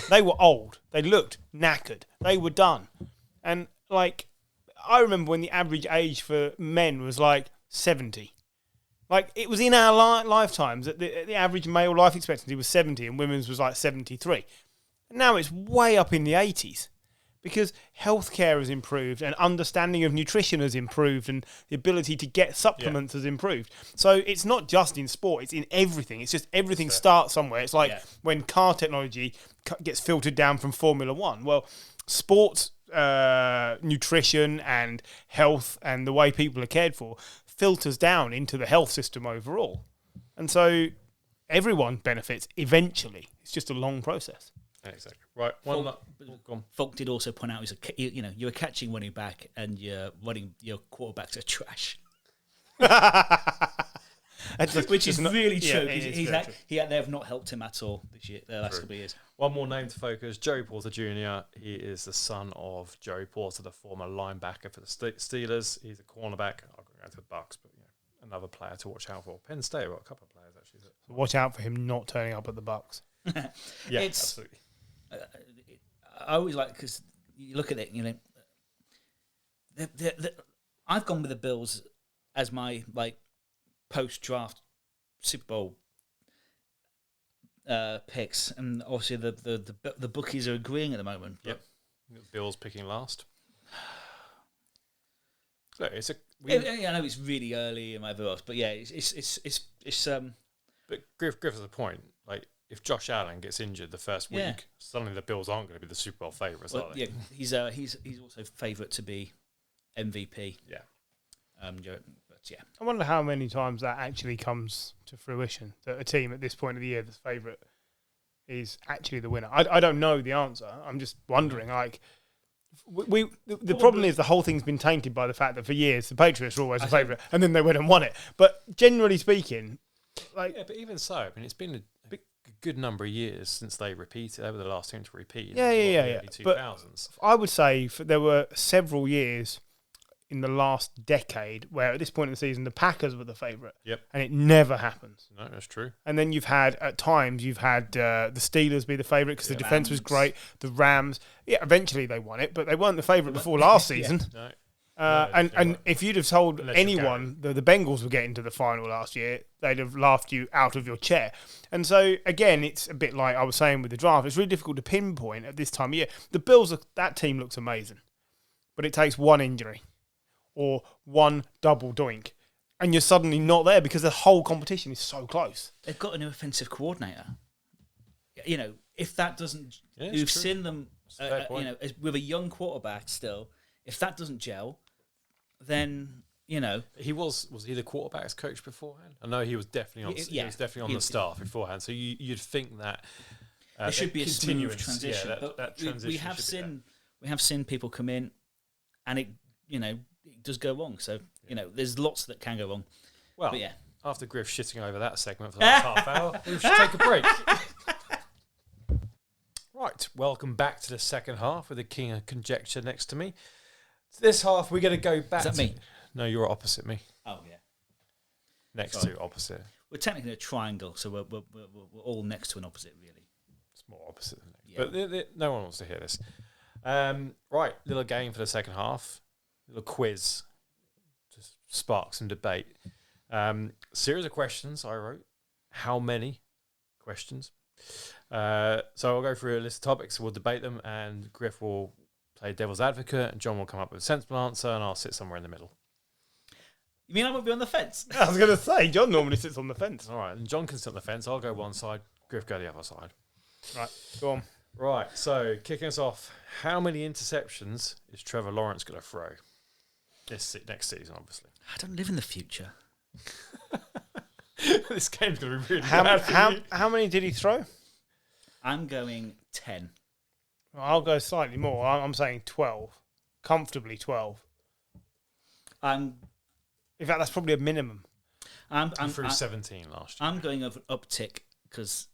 They were old. They looked knackered. They were done. And, like, I remember when the average age for men was, like, 70. Like, it was in our lifetimes that the average male life expectancy was 70 and women's was, like, 73. And now it's way up in the 80s. Because healthcare has improved and understanding of nutrition has improved and the ability to get supplements has improved. So it's not just in sport, it's in everything. It's just everything starts somewhere. It's like when car technology gets filtered down from Formula One. Well, sports, nutrition and health and the way people are cared for filters down into the health system overall. And so everyone benefits eventually. It's just a long process. Exactly. Right. Gone. Falk did also point out, you were catching running back and your quarterbacks are trash. Which is really true. They have not helped him at all this year, the last couple of years. One more name to focus, Joey Porter Jr. He is the son of Joey Porter, the former linebacker for the Steelers. He's a cornerback. I'll go to the Bucks, but another player to watch out for. Penn State, well, a couple of players actually. Watch out for him not turning up at the Bucks. Yeah, absolutely. I always like, because you look at it, I've gone with the Bills as my post-draft Super Bowl picks, and obviously the bookies are agreeing at the moment. Yep, Bills picking last. Look, I know it's really early and whatever else, but yeah, it's But Griff has a point. Like, if Josh Allen gets injured the first week, suddenly the Bills aren't going to be the Super Bowl favourites, are they? Yeah, he's also favourite to be MVP. Yeah. But yeah, I wonder how many times that actually comes to fruition, that a team at this point of the year that's favourite is actually the winner. I don't know the answer. I'm just wondering, like, the problem is the whole thing's been tainted by the fact that for years the Patriots were always a favourite and then they went and won it. But generally speaking, like... Yeah, but even so, I mean, it's been a good number of years since they repeated. They were the last team to repeat. Yeah. Early 2000s. I would say there were several years in the last decade where at this point in the season the Packers were the favourite. Yep. And it never happens. No, that's true. And then at times you've had the Steelers be the favourite because the defence was great. The Rams, eventually they won it, but they weren't the favourite before last season. No. And if you'd have told Unless you're anyone that the Bengals were getting to the final last year, they'd have laughed you out of your chair. And so, again, it's a bit like I was saying with the draft. It's really difficult to pinpoint at this time of year. The Bills, that team looks amazing. But it takes one injury or one double doink. And you're suddenly not there because the whole competition is so close. they've got a new offensive coordinator. if that doesn't, Yeah, we've it's true. seen them, It's a fair point. with a young quarterback still. If that doesn't gel, then He was he the quarterback's coach beforehand? I know he was definitely on. He Yeah. was definitely on He- the staff beforehand. So you'd think that there should be a smooth continuance, transition. Yeah, but that we transition have should be there. seen people come in, and it does go wrong. So there's lots that can go wrong. Well, But yeah, after Griff shitting over that segment for the last half hour, we should take a break. Right, welcome back to the second half with the King of Conjecture next to me. So this half, we're going to go back. Is that to, me? No, you're opposite me. oh yeah. Next Sorry. to opposite. We're technically a triangle, so we're all next to an opposite, really. It's more opposite than next. Yeah. But no one wants to hear this. Right, little game for the second half. Little quiz. Just spark some debate. Series of questions I wrote. How many questions? So I'll go through a list of topics. We'll debate them, and Griff will play devil's advocate, and John will come up with a sensible answer, and I'll sit somewhere in the middle. You mean I won't be on the fence? I was going to say, John normally sits on the fence. All right, and John can sit on the fence. I'll go one side. Griff go the other side. Right, go on. Right, so kicking us off, how many interceptions is Trevor Lawrence going to throw next season, obviously? I don't live in the future. This game's going to be really bad for you. How many did he throw? I'm going 10. Well, I'll go slightly more. I'm saying 12. Comfortably 12. I'm In fact, that's probably a minimum. He threw 17 last year. I'm going over uptick because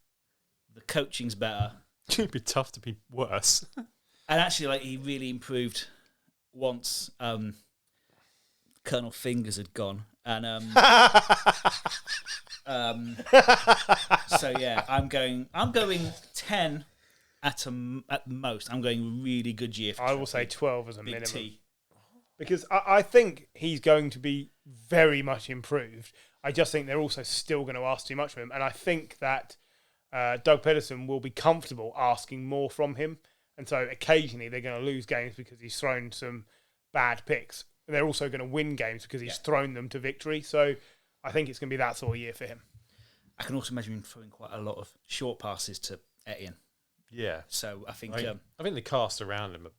the coaching's better. It'd be tough to be worse. And actually, he really improved once Colonel Fingers had gone. And so yeah, I'm going 10 at most. I'm going really good year. For I will say 12 as a Big minimum. T. Because I think he's going to be very much improved. I just think they're also still going to ask too much from him. And I think that Doug Peterson will be comfortable asking more from him. And so occasionally they're going to lose games because he's thrown some bad picks. And they're also going to win games because he's thrown them to victory. So I think it's going to be that sort of year for him. I can also imagine him throwing quite a lot of short passes to Etienne. Yeah. So I think I think the cast around him are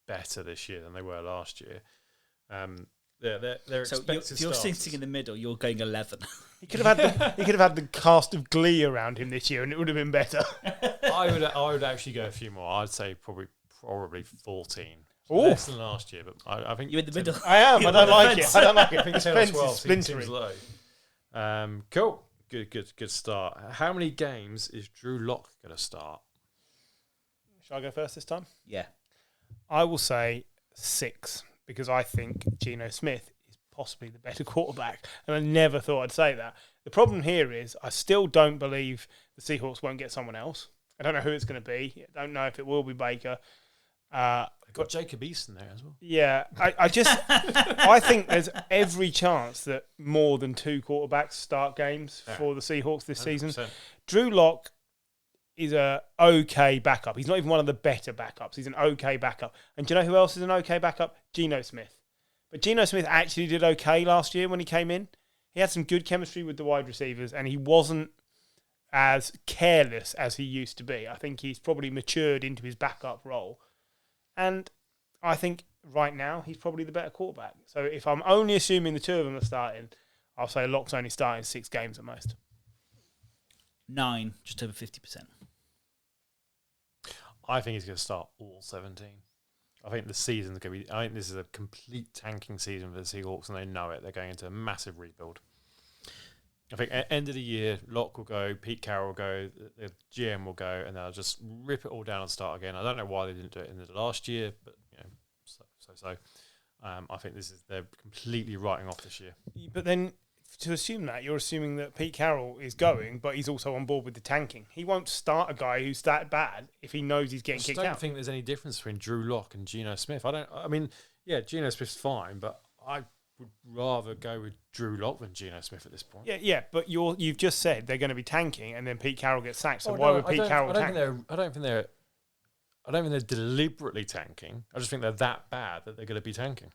better this year than they were last year. They're so expected if you're starters. sitting in the middle, you're going 11. He could have had the cast of Glee around him this year, and it would have been better. I would actually go a few more. I'd say probably 14. Ooh. Less than last year, but I think You're in the middle. I am. I You're don't on the like fence. it. I don't like it. I think 10 or fence 12 is seems splintery. low. Cool. Good start. How many games is Drew Lock going to start? Shall I go first this time? Yeah. I will say 6 because I think Geno Smith is possibly the better quarterback. And I never thought I'd say that. The problem here is I still don't believe the Seahawks won't get someone else. I don't know who it's going to be. I don't know if it will be Baker. They've got Jacob Eason there as well. Yeah, I think there's every chance that more than 2 quarterbacks start games for the Seahawks this season. 100%. Drew Lock is a okay backup. He's not even one of the better backups. He's an okay backup. And do you know who else is an okay backup? Geno Smith. But Geno Smith actually did okay last year when he came in. He had some good chemistry with the wide receivers, and he wasn't as careless as he used to be. I think he's probably matured into his backup role. And I think right now he's probably the better quarterback. So if I'm only assuming the 2 of them are starting, I'll say Lock's only starting 6 games at most. 9, just over 50%. I think he's going to start all 17. I think the season's going to be. I think this is a complete tanking season for the Seahawks, and they know it. They're going into a massive rebuild. I think at end of the year, Locke will go, Pete Carroll will go, the GM will go, and they'll just rip it all down and start again. I don't know why they didn't do it in the last year, but so. I think they're completely writing off this year. But then to assume that, you're assuming that Pete Carroll is going, but he's also on board with the tanking. He won't start a guy who's that bad if he knows he's getting I kicked don't out. think there's any difference between Drew Lock and Geno Smith. Geno Smith's fine, but I would rather go with Drew Lock than Geno Smith at this point. Yeah, but you've just said they're going to be tanking, and then Pete Carroll gets sacked. So why would Pete Carroll tank? I don't think they're deliberately tanking. I just think they're that bad that they're going to be tanking.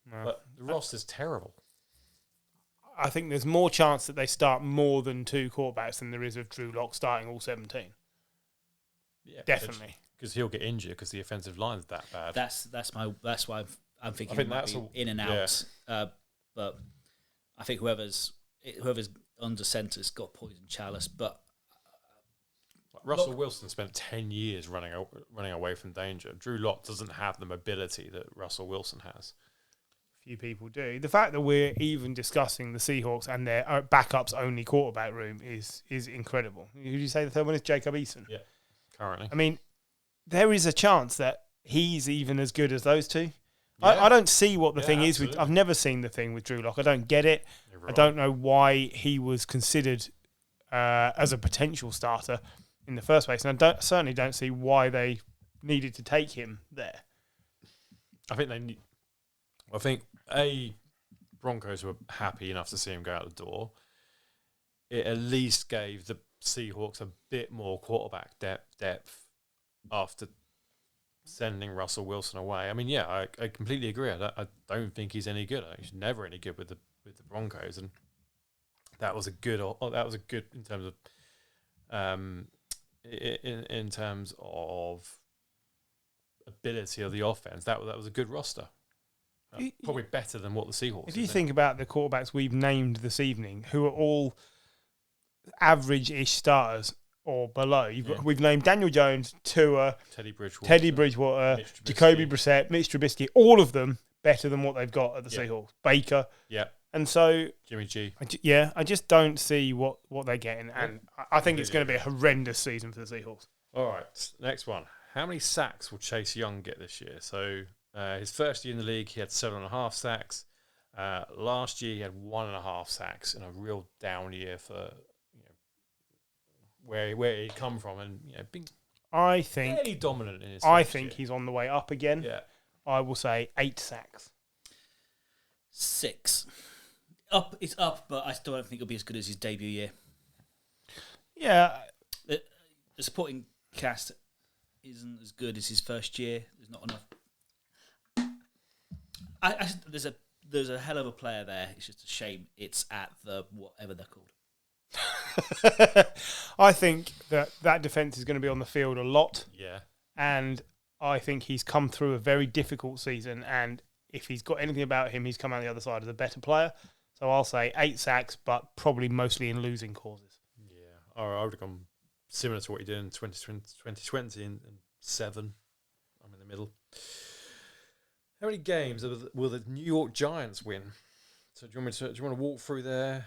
No. But the roster's terrible. I think there's more chance that they start more than 2 quarterbacks than there is of Drew Lock starting all 17. Yeah, definitely. because he'll get injured because the offensive line's that bad. That's why I'm thinking I think it might that's be in and out. But I think whoever's under centre's got poison chalice. But Russell Wilson spent 10 years running away from danger. Drew Lock doesn't have the mobility that Russell Wilson has. Few people do. The fact that we're even discussing the Seahawks and their backups only quarterback room is incredible. Who did you say the third one is? Jacob Eason. Yeah, currently. I mean, there is a chance that he's even as good as those two. Yeah. I don't see what the Yeah, thing is with. absolutely. I've never seen the thing with Drew Lock. I don't get it. You're I right. don't know why he was considered as a potential starter in the first place, and I certainly don't see why they needed to take him there. I think Broncos were happy enough to see him go out the door. It at least gave the Seahawks a bit more quarterback depth after sending Russell Wilson away. I mean, yeah, I completely agree. I don't think he's any good. He's never any good with the Broncos, and that was a good in terms of in terms of ability of the offense. That was a good roster. Probably better than what the Seahawks. If you think about the quarterbacks we've named this evening, who are all average-ish starters or below, we've named Daniel Jones, Tua, Teddy Bridgewater, Mitch Trubisky. Jacoby Brissett, Mitch Trubisky, all of them better than what they've got at the Seahawks. Baker. Yeah. And so, Jimmy G. I just don't see what they're getting. And I think it's going to be a horrendous season for the Seahawks. All right, next one. How many sacks will Chase Young get this year? So his first year in the league, he had 7.5 sacks. Last year, he had 1.5 sacks in a real down year for where he'd come from, and being I think fairly dominant in his. I first think year. he's on the way up again. Yeah. I will say 8 sacks. 6. It's up, but I still don't think it'll be as good as his debut year. Yeah, The supporting cast isn't as good as his first year. There's not enough. There's a hell of a player there. It's just a shame it's at the whatever they're called. I think that defense is going to be on the field a lot, Yeah. and I think he's come through a very difficult season. And if he's got anything about him, he's come out the other side as a better player. So I'll say 8 sacks, but probably mostly in losing causes. Yeah. I would have gone similar to what he did in 2020 and 7. I'm in the middle. How many games will the New York Giants win? So do you want to walk through their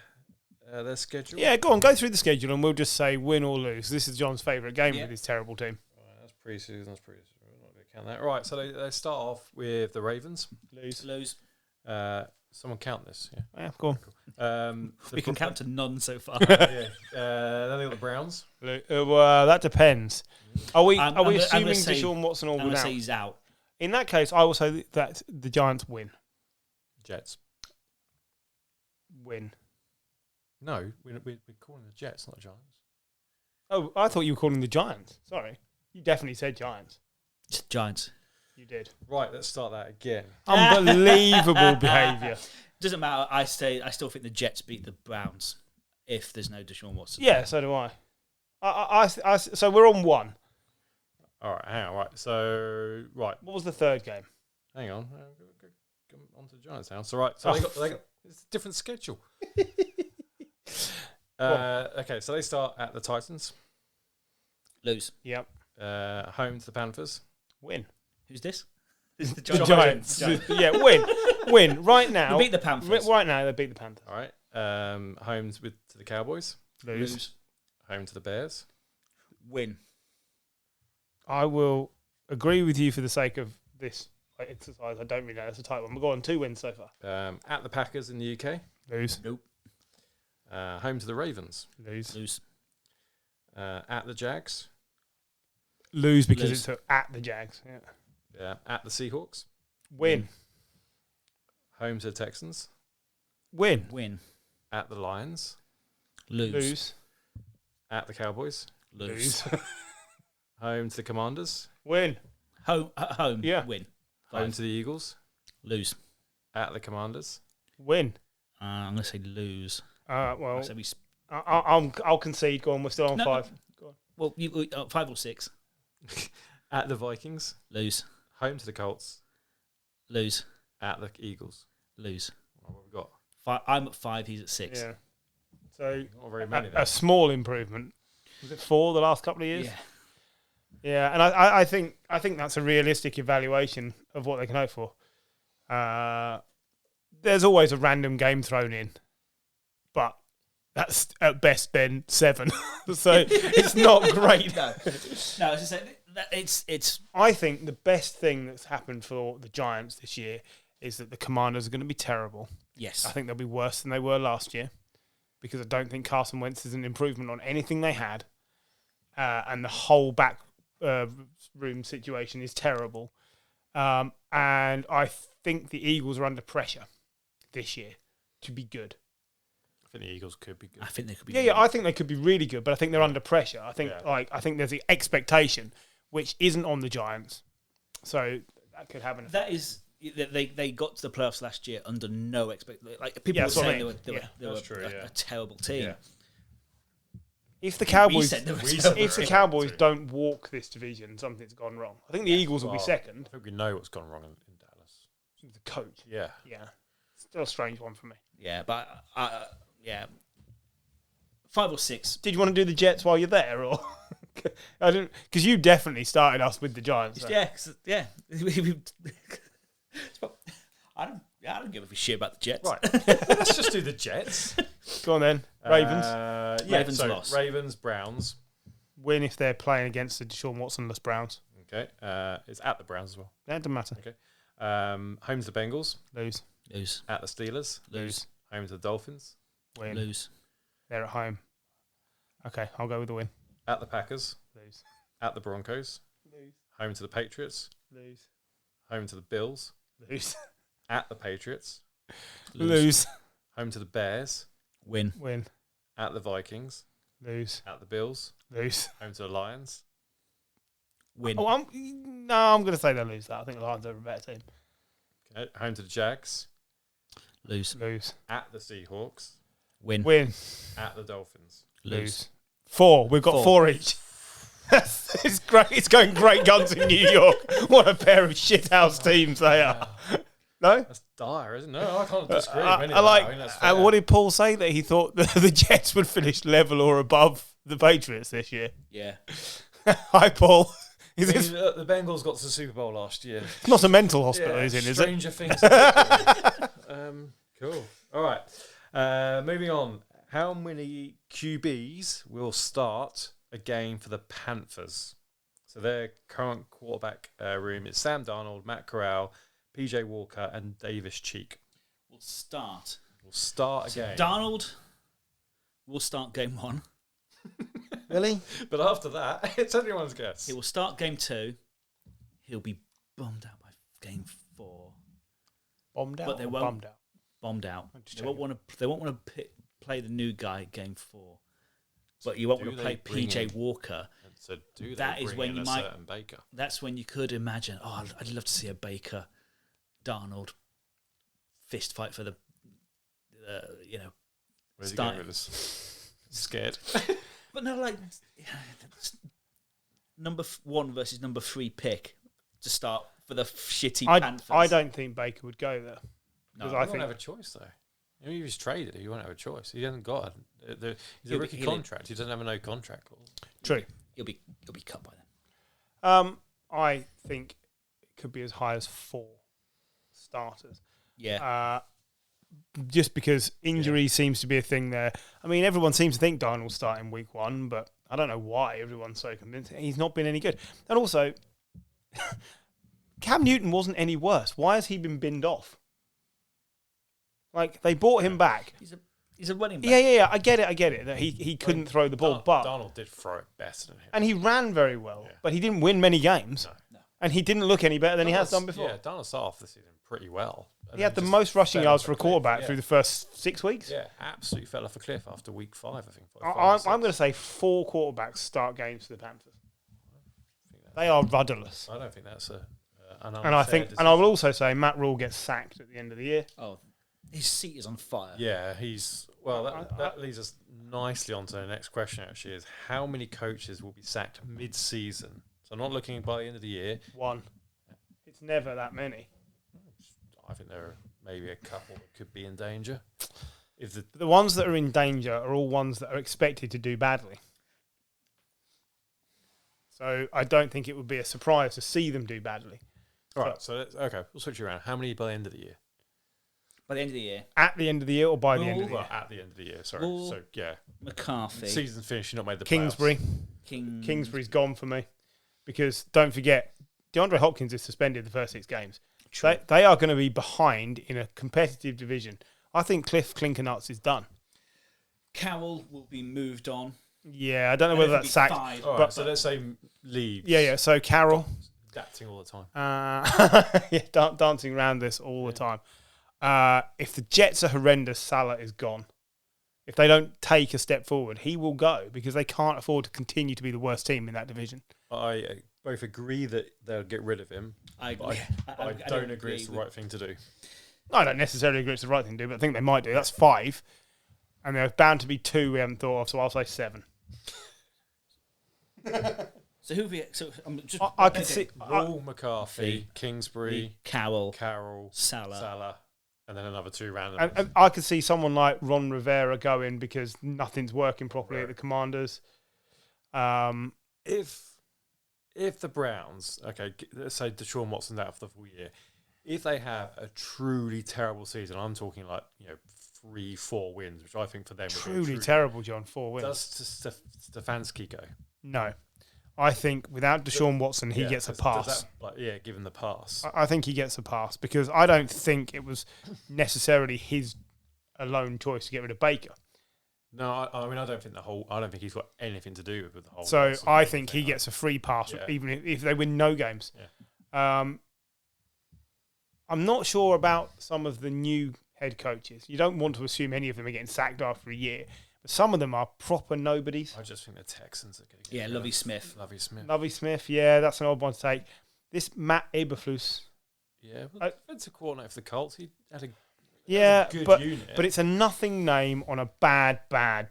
schedule? Yeah, go through the schedule, and we'll just say win or lose. This is John's favourite game with his terrible team. Right, that's pre-season. We're not going to count that. Right, so they start off with the Ravens. Lose. Someone count this. Yeah. Yeah, go on. We can count to none so far. Yeah. Then they got the Browns. Well, that depends. Are we I'm gonna assuming say- Deshaun Watson will I'm be going to say out? he's out. In that case, I will say that the Giants win. Jets. Win. No, we're calling the Jets, not the Giants. Oh, I thought you were calling the Giants. Sorry. You definitely said Giants. It's Giants. You did. Right, let's start that again. Unbelievable behaviour. Doesn't matter. I still think the Jets beat the Browns if there's no Deshaun Watson. Yeah, so do I. So we're on 1. All right, hang on. Right, so What was the third game? hang on. Come on to the Giants now. So right, so they got it's a different schedule. Okay, so they start at the Titans, Lose. Yep. home to the Panthers. Win. Who's this? This is the The Giants. Giants. Yeah, win. Right now. We beat the Panthers. Right now, they beat the Panthers. All right, home to the Cowboys, Lose. home to the Bears. Win. I will agree with you for the sake of this exercise. I don't really know. It's a tight one. We've got on 2 wins so far. At the Packers in the UK. Lose. Nope. Home to the Ravens. Lose. At the Jags. Lose because Lose. it's at the Jags. Yeah. At the Seahawks. Win. Home to the Texans. Win. Win. At the Lions. Lose. Lose. At the Cowboys. Lose. Home to the Commanders. Win. Home. Yeah. Win. Home 5. to the Eagles. Lose. At the Commanders. Win. I'm going to say lose. Well, So I'll concede. Go on. We're still on No, 5. Go on. well, 5 or 6. At the Vikings, Lose. home to the Colts, Lose. at the Eagles. Lose. What have we got? I'm at 5. He's at 6. Yeah. So Not very many there. a small improvement. Was it 4 the last couple of years? Yeah. Yeah, and I think that's a realistic evaluation of what they can hope for. There's always a random game thrown in, but that's at best been 7, so it's not great. No, as I said, it's. I think the best thing that's happened for the Giants this year is that the Commanders are going to be terrible. Yes. I think they'll be worse than they were last year because I don't think Carson Wentz is an improvement on anything they had, and the whole back room situation is terrible. And I think the Eagles are under pressure this year to be good. I think the Eagles could be good. I think they could be. Yeah, I think they could be really good, but I think they're under pressure. I think I think there's the expectation which isn't on the Giants, so that could have an effect. That is. They got to the playoffs last year under no expectation. Like people were that's what I saying, mean. they were That's true, a terrible team. Yeah. If the Cowboys, said they were if the Cowboys don't walk this division, something's gone wrong. I think the Eagles will be Well, second. I think we know what's gone wrong in Dallas. The coach, Yeah. yeah, still a strange one for me. Yeah, but 5 or 6. Did you want to do the Jets while you're there, or I don't? Because you definitely started us with the Giants. So. Yeah. I don't give a shit about the Jets. Right. Let's just do the Jets. Go on then, Ravens Ravens so lost. Ravens, Browns. win if they're playing against the Deshaun Watson-less Browns. Okay. It's at the Browns as well. That doesn't matter. Okay. Home to the Bengals. Lose, Lose. At the Steelers. Lose. Home to the Dolphins. win. Lose. They're at home. Okay, I'll go with the win. At the Packers. Lose, At the Broncos. lose, Home to the Patriots. lose, Home to the Bills. lose, At the Patriots. lose, Home to the Bears. Win. win, At the Vikings. lose, At the Bills. lose. Home to the Lions. Win. Oh, I'm going to say they'll lose that. I think the Lions are a better team. Okay. Home to the Jags. Lose. Lose, At the Seahawks. Win. win, At the Dolphins. Lose. 4. We've got 4. 4 each. It's great. It's going great guns in New York. What a pair of shithouse teams they are. No? That's dire, isn't it? No, I can't disagree. with any I of that. like. I mean, that's fair. What did Paul say that he thought the Jets would finish level or above the Patriots this year? Yeah. Hi, Paul. Is I this mean, the Bengals got to the Super Bowl last year. not a mental hospital he's in, is it? Stranger things. Cool. All right. Moving on. How many QBs will start a game for the Panthers? So their current quarterback room is Sam Darnold, Matt Corral, PJ Walker, and Davis Cheek. We'll start. Will start a So game. Darnold will start game 1. Really? But after that, it's anyone's guess. He will start game 2. He'll be bummed out by game 4. Bombed out. But they or won't- bummed out. Bombed out. just They won't checking. want to. They won't want to play the new guy game 4. But you won't do want to they play bring PJ in- Walker. And so do they That is bring when in you a might- certain Baker? That's when you could imagine. Oh, I'd love to see a Baker, Darnold, fist fight for the, Where's he start- going with this? Scared. But no, like number 1 versus number 3 pick to start for the shitty Panthers. I don't think Baker would go there. No, Because He I won't think have a choice though. If he was traded, he won't have a choice. He hasn't got. He's a He'll be- rookie he'll- contract. He doesn't have a no contract clause. true. he'll be cut by then. I think it could be as high as 4 starters. Yeah, Just because injury seems to be a thing there. I mean, everyone seems to think Darnold will start in week 1, but I don't know why everyone's so convinced. He's not been any good. And also, Cam Newton wasn't any worse. Why has he been binned off? Like, they brought him back. he's a running back. Yeah. I get it. That he couldn't throw the ball, but Darnold did throw it better than him. and he ran very well, Yeah. but he didn't win many games. No. And he didn't look any better than he has Darnold's- done before. Yeah, Darnold started off the season pretty well. And He had the then just most rushing fell yards off for a cliff. quarterback Yeah. through the first 6 weeks. Yeah, absolutely fell off a cliff after week 5, I think. I'm going to say 4 quarterbacks start games for the Panthers. They are rudderless. I don't think that's an And I think, and I will also say Matt Rule gets sacked at the end of the year. Oh, his seat is on fire. Yeah, that leads us nicely on to the next question. Actually, is how many coaches will be sacked mid-season So not looking by the end of the year. 1. It's never that many. I think there are maybe a couple that could be in danger. If The ones that are in danger are all ones that are expected to do badly. So I don't think it would be a surprise to see them do badly. all right, so okay, we'll switch it around. How many by the end of the year? By the end of the year, At the end of the year or by the end of the year? Well, at the end of the year. Sorry. Well, so yeah, McCarthy, season's finished. You're not made the Kingsbury. playoffs. Kingsbury's gone for me. Because don't forget, DeAndre Hopkins is suspended the first 6 games. They are going to be behind in a competitive division. I think Cliff Clinkernuts is done. Cowell will be moved on. Yeah, I don't know whether that's sacked. All right, so let's say leaves. Yeah. So Carroll, Adapting all the time. dancing around this all the time. If the Jets are horrendous, Salah is gone. If they don't take a step forward, he will go because they can't afford to continue to be the worst team in that division. I both agree that they'll get rid of him. I don't agree it's the right thing to do. I don't necessarily agree it's the right thing to do, but I think they might do. That's 5. And there's bound to be 2 we haven't thought of, so I'll say 7. So who have we? So I'm just. I can see Raul, McCarthy, Kingsbury, Cowell, Carroll, Salah. and then another 2 random. and I could see someone like Ron Rivera going because nothing's working properly at the Commanders. If the Browns, okay, let's say Deshaun Watson's out for the full year, if they have a truly terrible season, I'm talking like 3-4 wins, which I think for them would be Truly terrible, John. 4 wins. Does Stefanski go? No. I think without Deshaun Watson, he gets a pass. Give him the pass. I think he gets a pass because I don't think it was necessarily his alone choice to get rid of Baker. No, I mean I don't think he's got anything to do with the whole. So I think he gets a free pass even if they win no games. Yeah. I'm not sure about some of the new head coaches. You don't want to assume any of them are getting sacked after a year. But some of them are proper nobodies. I just think the Texans are going to get Lovie Smith. Lovie Smith, yeah, that's an odd one to take. This Matt Eberflus. Yeah, well, defensive coordinator for the Colts. He had a good unit. But it's a nothing name on a bad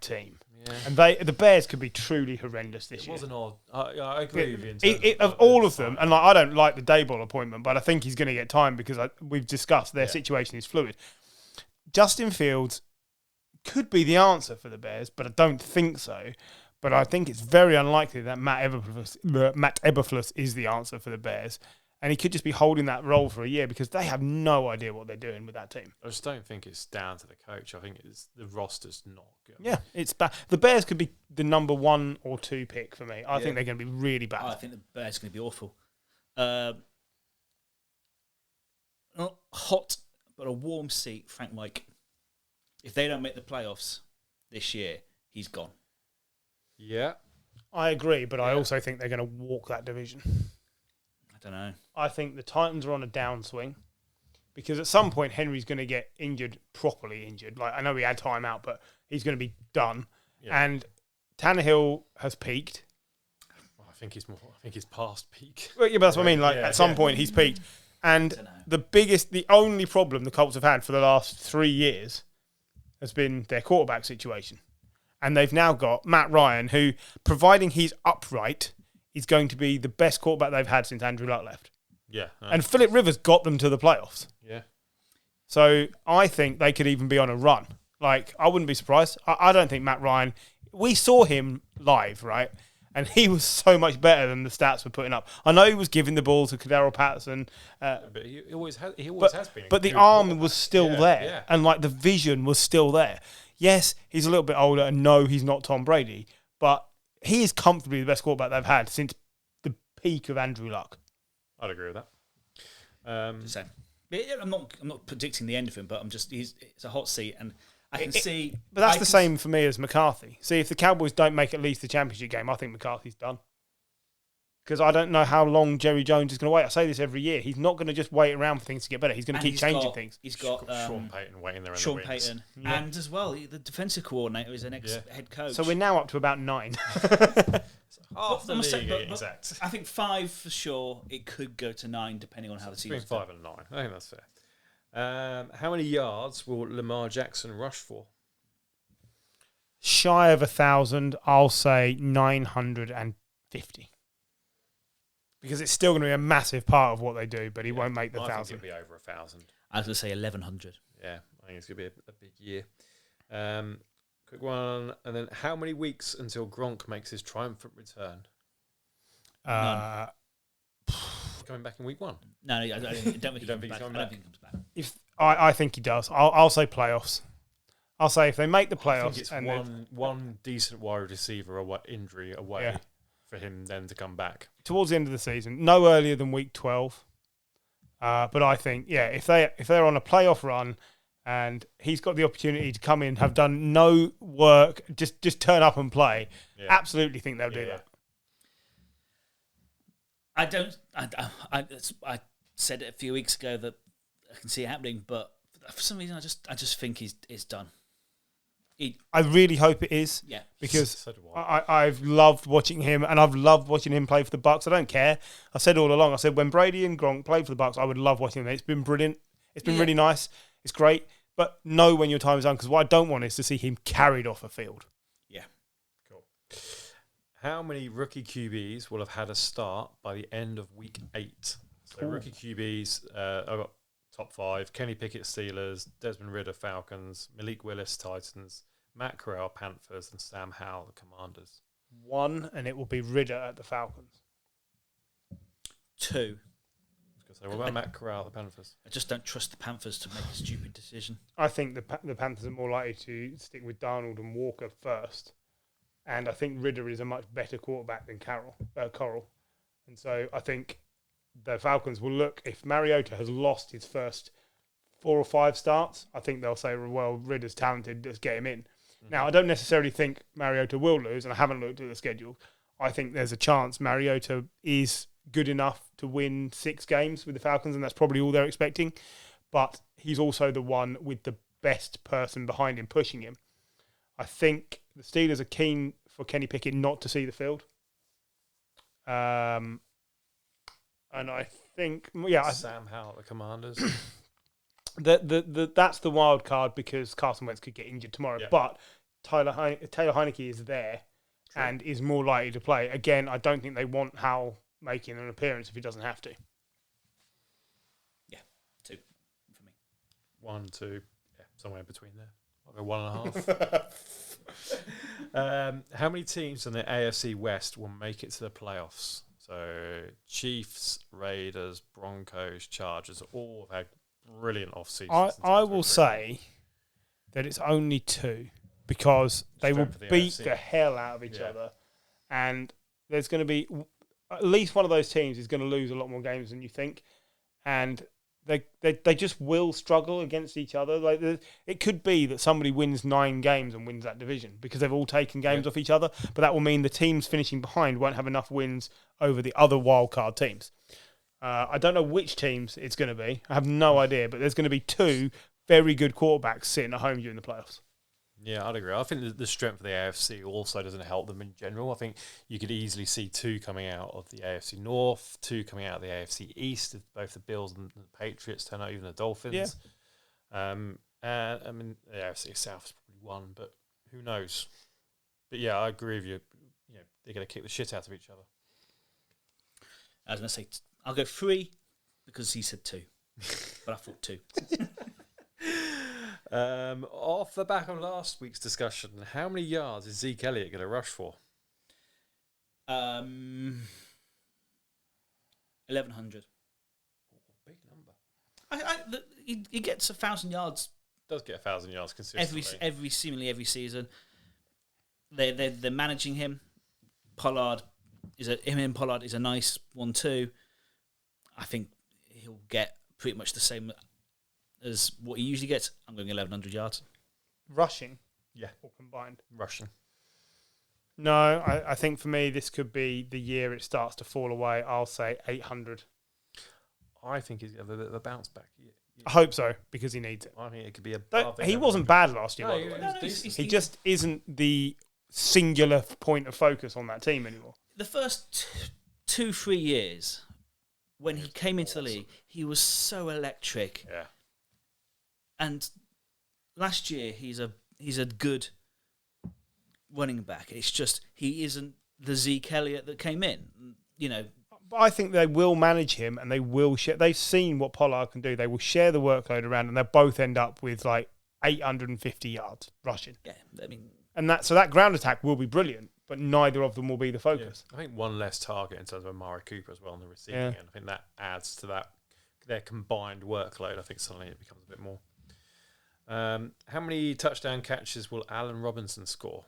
team. Yeah. And the Bears could be truly horrendous this year. It was an odd. I agree with you. Of all of them, and I don't like the Daboll appointment, but I think he's going to get time because we've discussed their situation is fluid. Justin Fields could be the answer for the Bears, but I don't think so. But I think it's very unlikely that Matt Eberflus is the answer for the Bears. And he could just be holding that role for a year because they have no idea what they're doing with that team. I just don't think it's down to the coach. I think it's the roster's not good. Yeah, it's bad. The Bears could be the number 1 or 2 pick for me. I think they're going to be really bad. I think the Bears are going to be awful. Not hot, but a warm seat, Frank Mike. If they don't make the playoffs this year, he's gone. Yeah. I agree, but I also think they're going to walk that division. I don't know. I think the Titans are on a downswing because at some point Henry's going to get properly injured. Like I know he had time out, but he's going to be done. Yeah. And Tannehill has peaked. I think he's past peak. Well, yeah, but that's what I mean. Like at some point he's peaked. And the only problem the Colts have had for the last 3 years has been their quarterback situation. And they've now got Matt Ryan, who, providing he's upright, is going to be the best quarterback they've had since Andrew Luck left. Yeah. And Phillip Rivers got them to the playoffs. Yeah. So I think they could even be on a run. Like, I wouldn't be surprised. I don't think Matt Ryan... We saw him live, right? And he was so much better than the stats were putting up. I know he was giving the ball to Cordarrelle Patterson. But he always has been. But the arm was still there. Yeah. And, like, the vision was still there. Yes, he's a little bit older, and no, he's not Tom Brady. But he is comfortably the best quarterback they've had since the peak of Andrew Luck. I'd agree with that. I'm not predicting the end of him, but it's a hot seat, and I can see. But that's the same for me as McCarthy. See, if the Cowboys don't make at least the championship game, I think McCarthy's done. Because I don't know how long Jerry Jones is going to wait. I say this every year. He's not going to just wait around for things to get better. He's going to keep changing things. He's got Sean Payton waiting there in Sean the wings. Payton. Yeah. And as well, the defensive coordinator is an ex-head coach. So we're now up to about 9. Half the league, exact. I think 5 for sure. It could go to 9 depending on how the season's between 5 and 9. I think that's fair. How many yards will Lamar Jackson rush for? Shy of 1,000, I'll say 950. because it's still going to be a massive part of what they do, but he won't make the I think 1,000. it'll be over 1,000. I was going to say 1,100. Yeah, I think it's going to be a big year. Quick one, and then how many weeks until Gronk makes his triumphant return? Coming back in week 1? No, I don't think he comes back. If I think he does. I'll say playoffs. I'll say if they make the I think playoffs it's and one decent wide receiver injury away for him then to come back. towards the end of the season, no earlier than week 12. But I think, if they're on a playoff run and he's got the opportunity to come in, have done no work, just turn up and play, absolutely think they'll do that. I said it a few weeks ago that I can see it happening, but for some reason I just think it's done. I really hope it is. Yeah. Because So do I've loved watching him, and I've loved watching him play for the Bucks. I don't care. I said all along, I said when Brady and Gronk played for the Bucks, I would love watching them. It's been brilliant. It's been really nice. It's great. But know when your time is done, because what I don't want is to see him carried off a field. Yeah. Cool. How many rookie QBs will have had a start by the end of week 8? So rookie QBs, I've got top 5. Kenny Pickett, Steelers. Desmond Ridder, Falcons. Malik Willis, Titans. Matt Corral, Panthers. And Sam Howell, the Commanders. 1, and it will be Ridder at the Falcons. 2. So what about Matt Corral, the Panthers? I just don't trust the Panthers to make a stupid decision. I think the Panthers are more likely to stick with Darnold and Walker first. And I think Ridder is a much better quarterback than Corral. And so I think the Falcons will look, if Mariota has lost his first 4 or 5 starts, I think they'll say, well, Ridder's talented, let's get him in. Mm-hmm. Now, I don't necessarily think Mariota will lose, and I haven't looked at the schedule. I think there's a chance Mariota is good enough to win 6 games with the Falcons, and that's probably all they're expecting. But he's also the one with the best person behind him pushing him. I think the Steelers are keen for Kenny Pickett not to see the field. And I think, Sam Howell, the Commanders. That's the wild card because Carson Wentz could get injured tomorrow. Yeah. But Taylor Heineke is there and is more likely to play. Again, I don't think they want Howell making an appearance if he doesn't have to. Yeah, 2 for me. 1, 2, somewhere between there. I'll go 1.5. How many teams in the AFC West will make it to the playoffs? So Chiefs, Raiders, Broncos, Chargers all have had brilliant off seasons. I will say that it's only 2 because they will beat the hell out of each other, and there's going to be at least one of those teams is going to lose a lot more games than you think, and they just will struggle against each other. Like it could be that somebody wins 9 games and wins that division because they've all taken games off each other, but that will mean the teams finishing behind won't have enough wins over the other wildcard teams. I don't know which teams it's going to be. I have no idea, but there's going to be 2 very good quarterbacks sitting at home during the playoffs. Yeah, I'd agree. I think the strength of the AFC also doesn't help them in general. I think you could easily see 2 coming out of the AFC North, 2 coming out of the AFC East, if both the Bills and the Patriots turn out, even the Dolphins. Yeah. And I mean, the AFC South is probably 1, but who knows? But yeah, I agree with you. You know, they're going to kick the shit out of each other. I was going to say, I'll go 3 because he said 2, but I thought 2. Off the back of last week's discussion, how many yards is Zeke Elliott going to rush for? 1,100. Big number. He gets 1,000 yards. Does get 1,000 yards consistently. Seemingly every season. They're managing him. Pollard is a nice 1-2. I think he'll get pretty much the same as what he usually gets. I'm going 1,100 yards. Rushing? Yeah. Or combined? Rushing. No, I think for me this could be the year it starts to fall away. I'll say 800. I think he's going to have a bit of a bounce back. I hope so, because he needs it. I think it could be above. He wasn't bad last year, by the way. No, he just isn't the singular point of focus on that team anymore. The first 2-3 years, when he came into the league, he was so electric. Yeah. And last year, he's a good running back. It's just he isn't the Zeke Elliott that came in. You know, But I think they will manage him, and they will share. They've seen what Pollard can do. They will share the workload around, and they'll both end up with like 850 yards rushing. Yeah, I mean, And that ground attack will be brilliant, but neither of them will be the focus. I think one less target in terms of Amari Cooper as well on the receiving Yeah. end. I think that adds to that their combined workload. I think suddenly it becomes a bit more. How many touchdown catches will Allen Robinson score?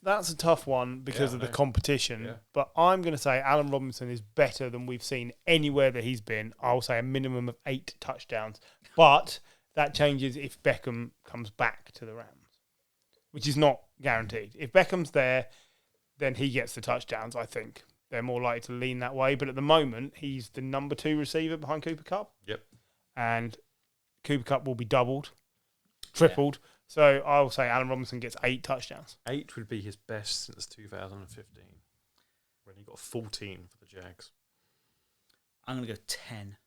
That's a tough one because Yeah, of the I know. competition. Yeah. But I'm going to say Allen Robinson is better than we've seen anywhere that he's been. I'll say a minimum of 8 touchdowns. But that changes if Beckham comes back to the Rams, which is not guaranteed. If Beckham's there, then he gets the touchdowns, I think. They're more likely to lean that way. But at the moment, he's the number 2 receiver behind Cooper Kupp. Yep. And Cooper Kupp will be doubled, tripled. So I'll say Allen Robinson gets 8 touchdowns. 8 would be his best since 2015, when he got 14 for the Jags. I'm going to go 10.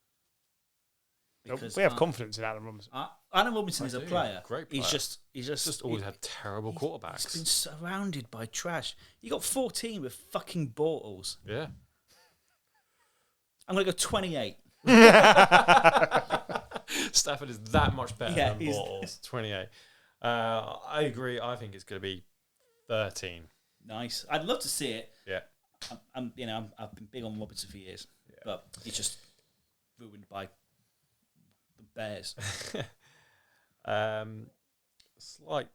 We have confidence in Allen Robinson. Allen Robinson I is a do. player. Great He's player. just Always had terrible He's quarterbacks. been surrounded by trash. You got 14 with fucking Bortles. Yeah. I'm going to go 28. Stafford is that much better Yeah, than he's- Bortles. 28. I agree. I think it's going to be 13. Nice. I'd love to see it. Yeah. I've been big on Robinson for years, but he's just ruined by the Bears. Slight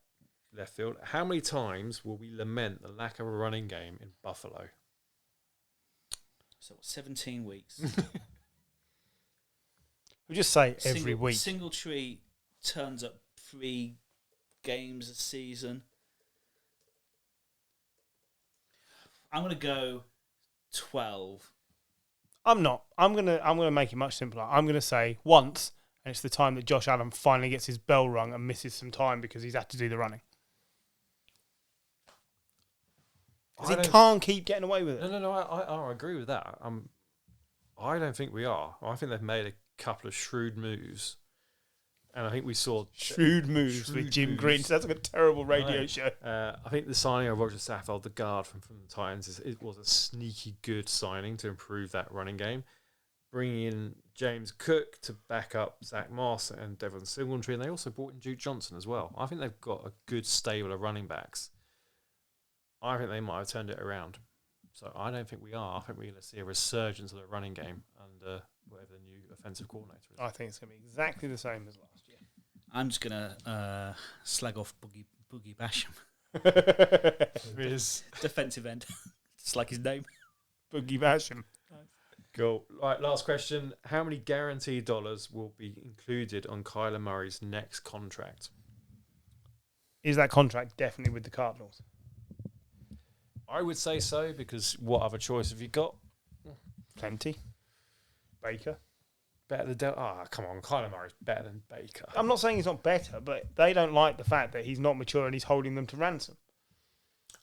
left field. How many times will we lament the lack of a running game in Buffalo? So 17 weeks. We'll just say every week. Singletree turns up 3 games a season. I'm going to go 12. I'm not. I'm gonna make it much simpler. I'm gonna say once, and it's the time that Josh Allen finally gets his bell rung and misses some time because he's had to do the running. 'Cause he can't keep getting away with it. No. I agree with that. I don't think we are. I think they've made a couple of shrewd moves, and I think we saw Shrewd moves Shrewd with Jim moves. Green. So that's like a terrible radio know. show. I think the signing of Roger Saffold, the guard from the Titans, it was a sneaky good signing to improve that running game. Bringing in James Cook to back up Zach Moss and Devon Singletary, and they also brought in Duke Johnson as well. I think they've got a good stable of running backs. I think they might have turned it around. So I don't think we are. I think we're going to see a resurgence of the running game under whatever the new offensive coordinator is. I think it's going to be exactly the same as last year. I'm just going to slag off Boogie Basham. Is Defensive end. Just like his name. Boogie Basham. cool. Right, last question. How many guaranteed dollars will be included on Kyler Murray's next contract? Is that contract definitely with the Cardinals? I would say so, because what other choice have you got? Plenty. Baker. Better than come on, Kyler Murray's better than Baker. I'm not saying he's not better, but they don't like the fact that he's not mature and he's holding them to ransom.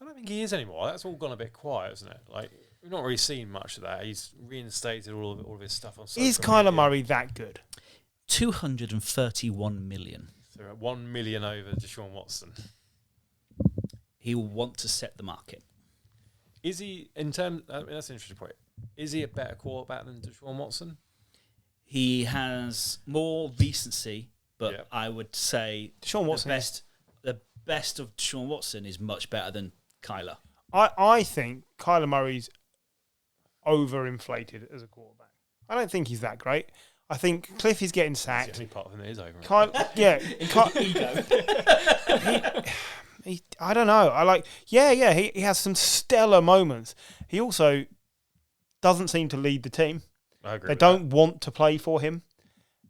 I don't think he is anymore. That's all gone a bit quiet, isn't it? Like, we've not really seen much of that. He's reinstated all of his stuff on social Is media. Kyler Murray that good? 231 million. So 1 million over Deshaun Watson. He will want to set the market. Is he, in terms, that's an interesting point. Is he a better quarterback than Deshaun Watson? He has more recency, but Yep. I would say Deshaun Watson the best of Deshaun Watson is much better than Kyler. I think Kyler Murray's overinflated as a quarterback. I don't think he's that great. I think Cliff is getting It's sacked. the only part of him that is over. I don't know. He has some stellar moments. He also doesn't seem to lead the team. I agree They with don't want to play for him.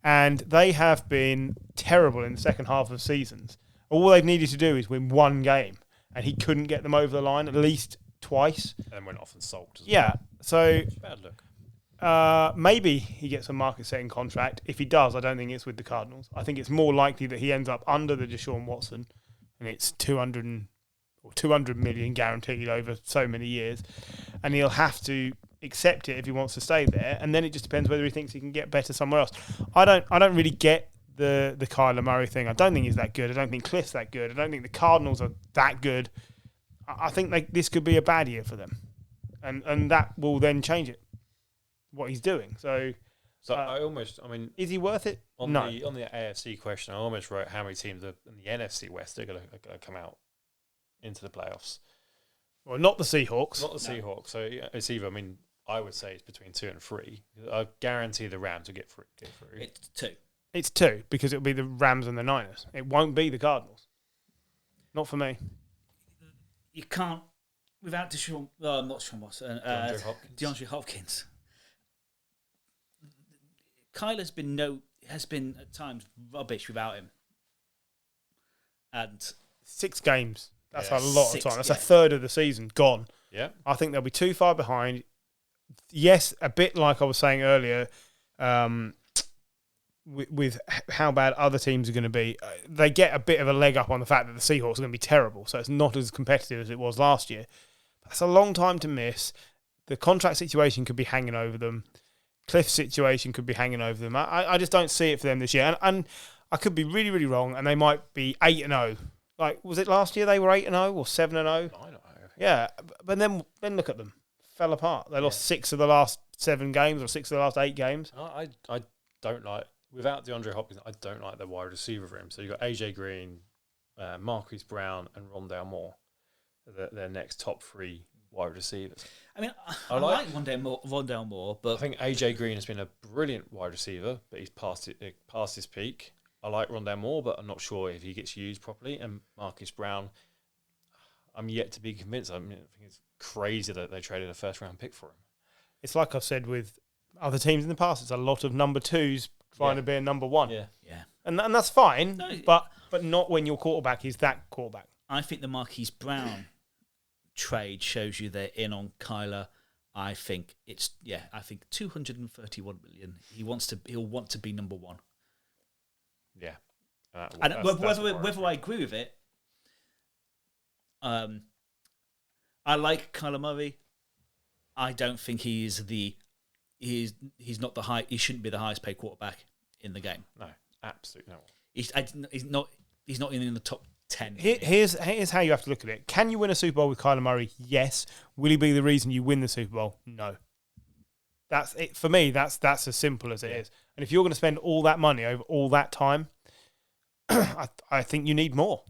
And they have been terrible in the second half of seasons. All they've needed to do is win one game. And he couldn't get them over the line at least twice. that. And went off and sulked as Yeah. So well. It's a bad look. maybe he gets a market-setting contract. If he does, I don't think it's with the Cardinals. I think it's more likely that he ends up under the Deshaun Watson, and it's 200 million guaranteed over so many years, and he'll have to accept it if he wants to stay there. And then it just depends whether he thinks he can get better somewhere else. I don't really get the Kyler Murray thing. I don't think he's that good. I don't think Cliff's that good. I don't think the Cardinals are that good. I think this could be a bad year for them. and that will then change it. What he's doing. So I mean, is he worth it? on No. the AFC question, I almost wrote how many teams in the NFC West are going to come out into the playoffs. Well, not the Seahawks. Not the Seahawks. So yeah, it's either. I mean, I would say it's between 2 and 3. I guarantee the Rams will get through. It's 2. It's 2 because it'll be the Rams and the Niners. It won't be the Cardinals. Not for me. You can't without Deshaun. Well, not Deshaun Watson. DeAndre Hopkins. Kyler's has been at times rubbish without him, and 6 games. That's a Yeah. lot of 6, time. That's yeah. a third of the season gone. Yeah. I think they'll be too far behind. Yes, a bit like I was saying earlier, with how bad other teams are going to be. They get a bit of a leg up on the fact that the Seahawks are going to be terrible, so it's not as competitive as it was last year. That's a long time to miss. The contract situation could be hanging over them. Cliff's situation could be hanging over them. I just don't see it for them this year. And I could be really, really wrong, and they might be 8-0. Like, was it last year they were 8-0 or 7-0? I don't know. Yeah, but then look at them. Fell apart. They lost 6 of the last 7 games or 6 of the last 8 games. I don't like, without DeAndre Hopkins, I don't like the wide receiver room. So you've got AJ Green, Marquise Brown, and Rondale Moore. Their next top 3 wide receivers. I mean, I like Rondale Moore, but I think AJ Green has been a brilliant wide receiver, but he's past his peak. I like Rondale Moore, but I'm not sure if he gets used properly. And Marcus Brown, I'm yet to be convinced. I mean, I think it's crazy that they traded a first-round pick for him. It's like I've said with other teams in the past. It's a lot of number 2s trying to be a number 1. Yeah. And that's fine, No, but not when your quarterback is that quarterback. I think the Marquise Brown trade shows you they're in on Kyler. I think it's I think 231 million. He'll want to be number 1. Yeah. And whether I agree with it, I like Kyler Murray. I don't think he's not the high. He shouldn't be the highest paid quarterback in the game. No, absolutely not. He's not even in the top 10. Here's how you have to look at it. Can you win a Super Bowl with Kyler Murray? Yes. Will he be the reason you win the Super Bowl? No. That's it for me. That's as simple as it is. And if you're going to spend all that money over all that time, I think you need more.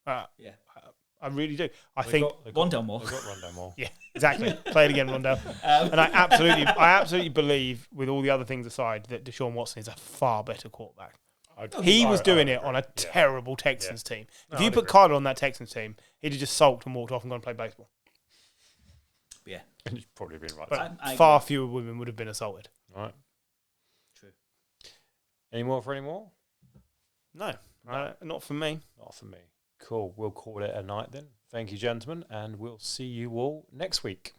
I really do. Rondale Moore. They got Rondale Moore. Yeah, exactly. Play it again, Rondale. And I absolutely believe, with all the other things aside, that Deshaun Watson is a far better quarterback. He was doing it on a terrible Texans team. If you put Kyler on that Texans team, he'd have just sulked and walked off and gone and play baseball. Yeah. He's probably been right. But I far agree. fewer women would have been assaulted. All right. True. Any more for any more? No, not for me. Not for me. Cool. We'll call it a night then. Thank you, gentlemen, and we'll see you all next week.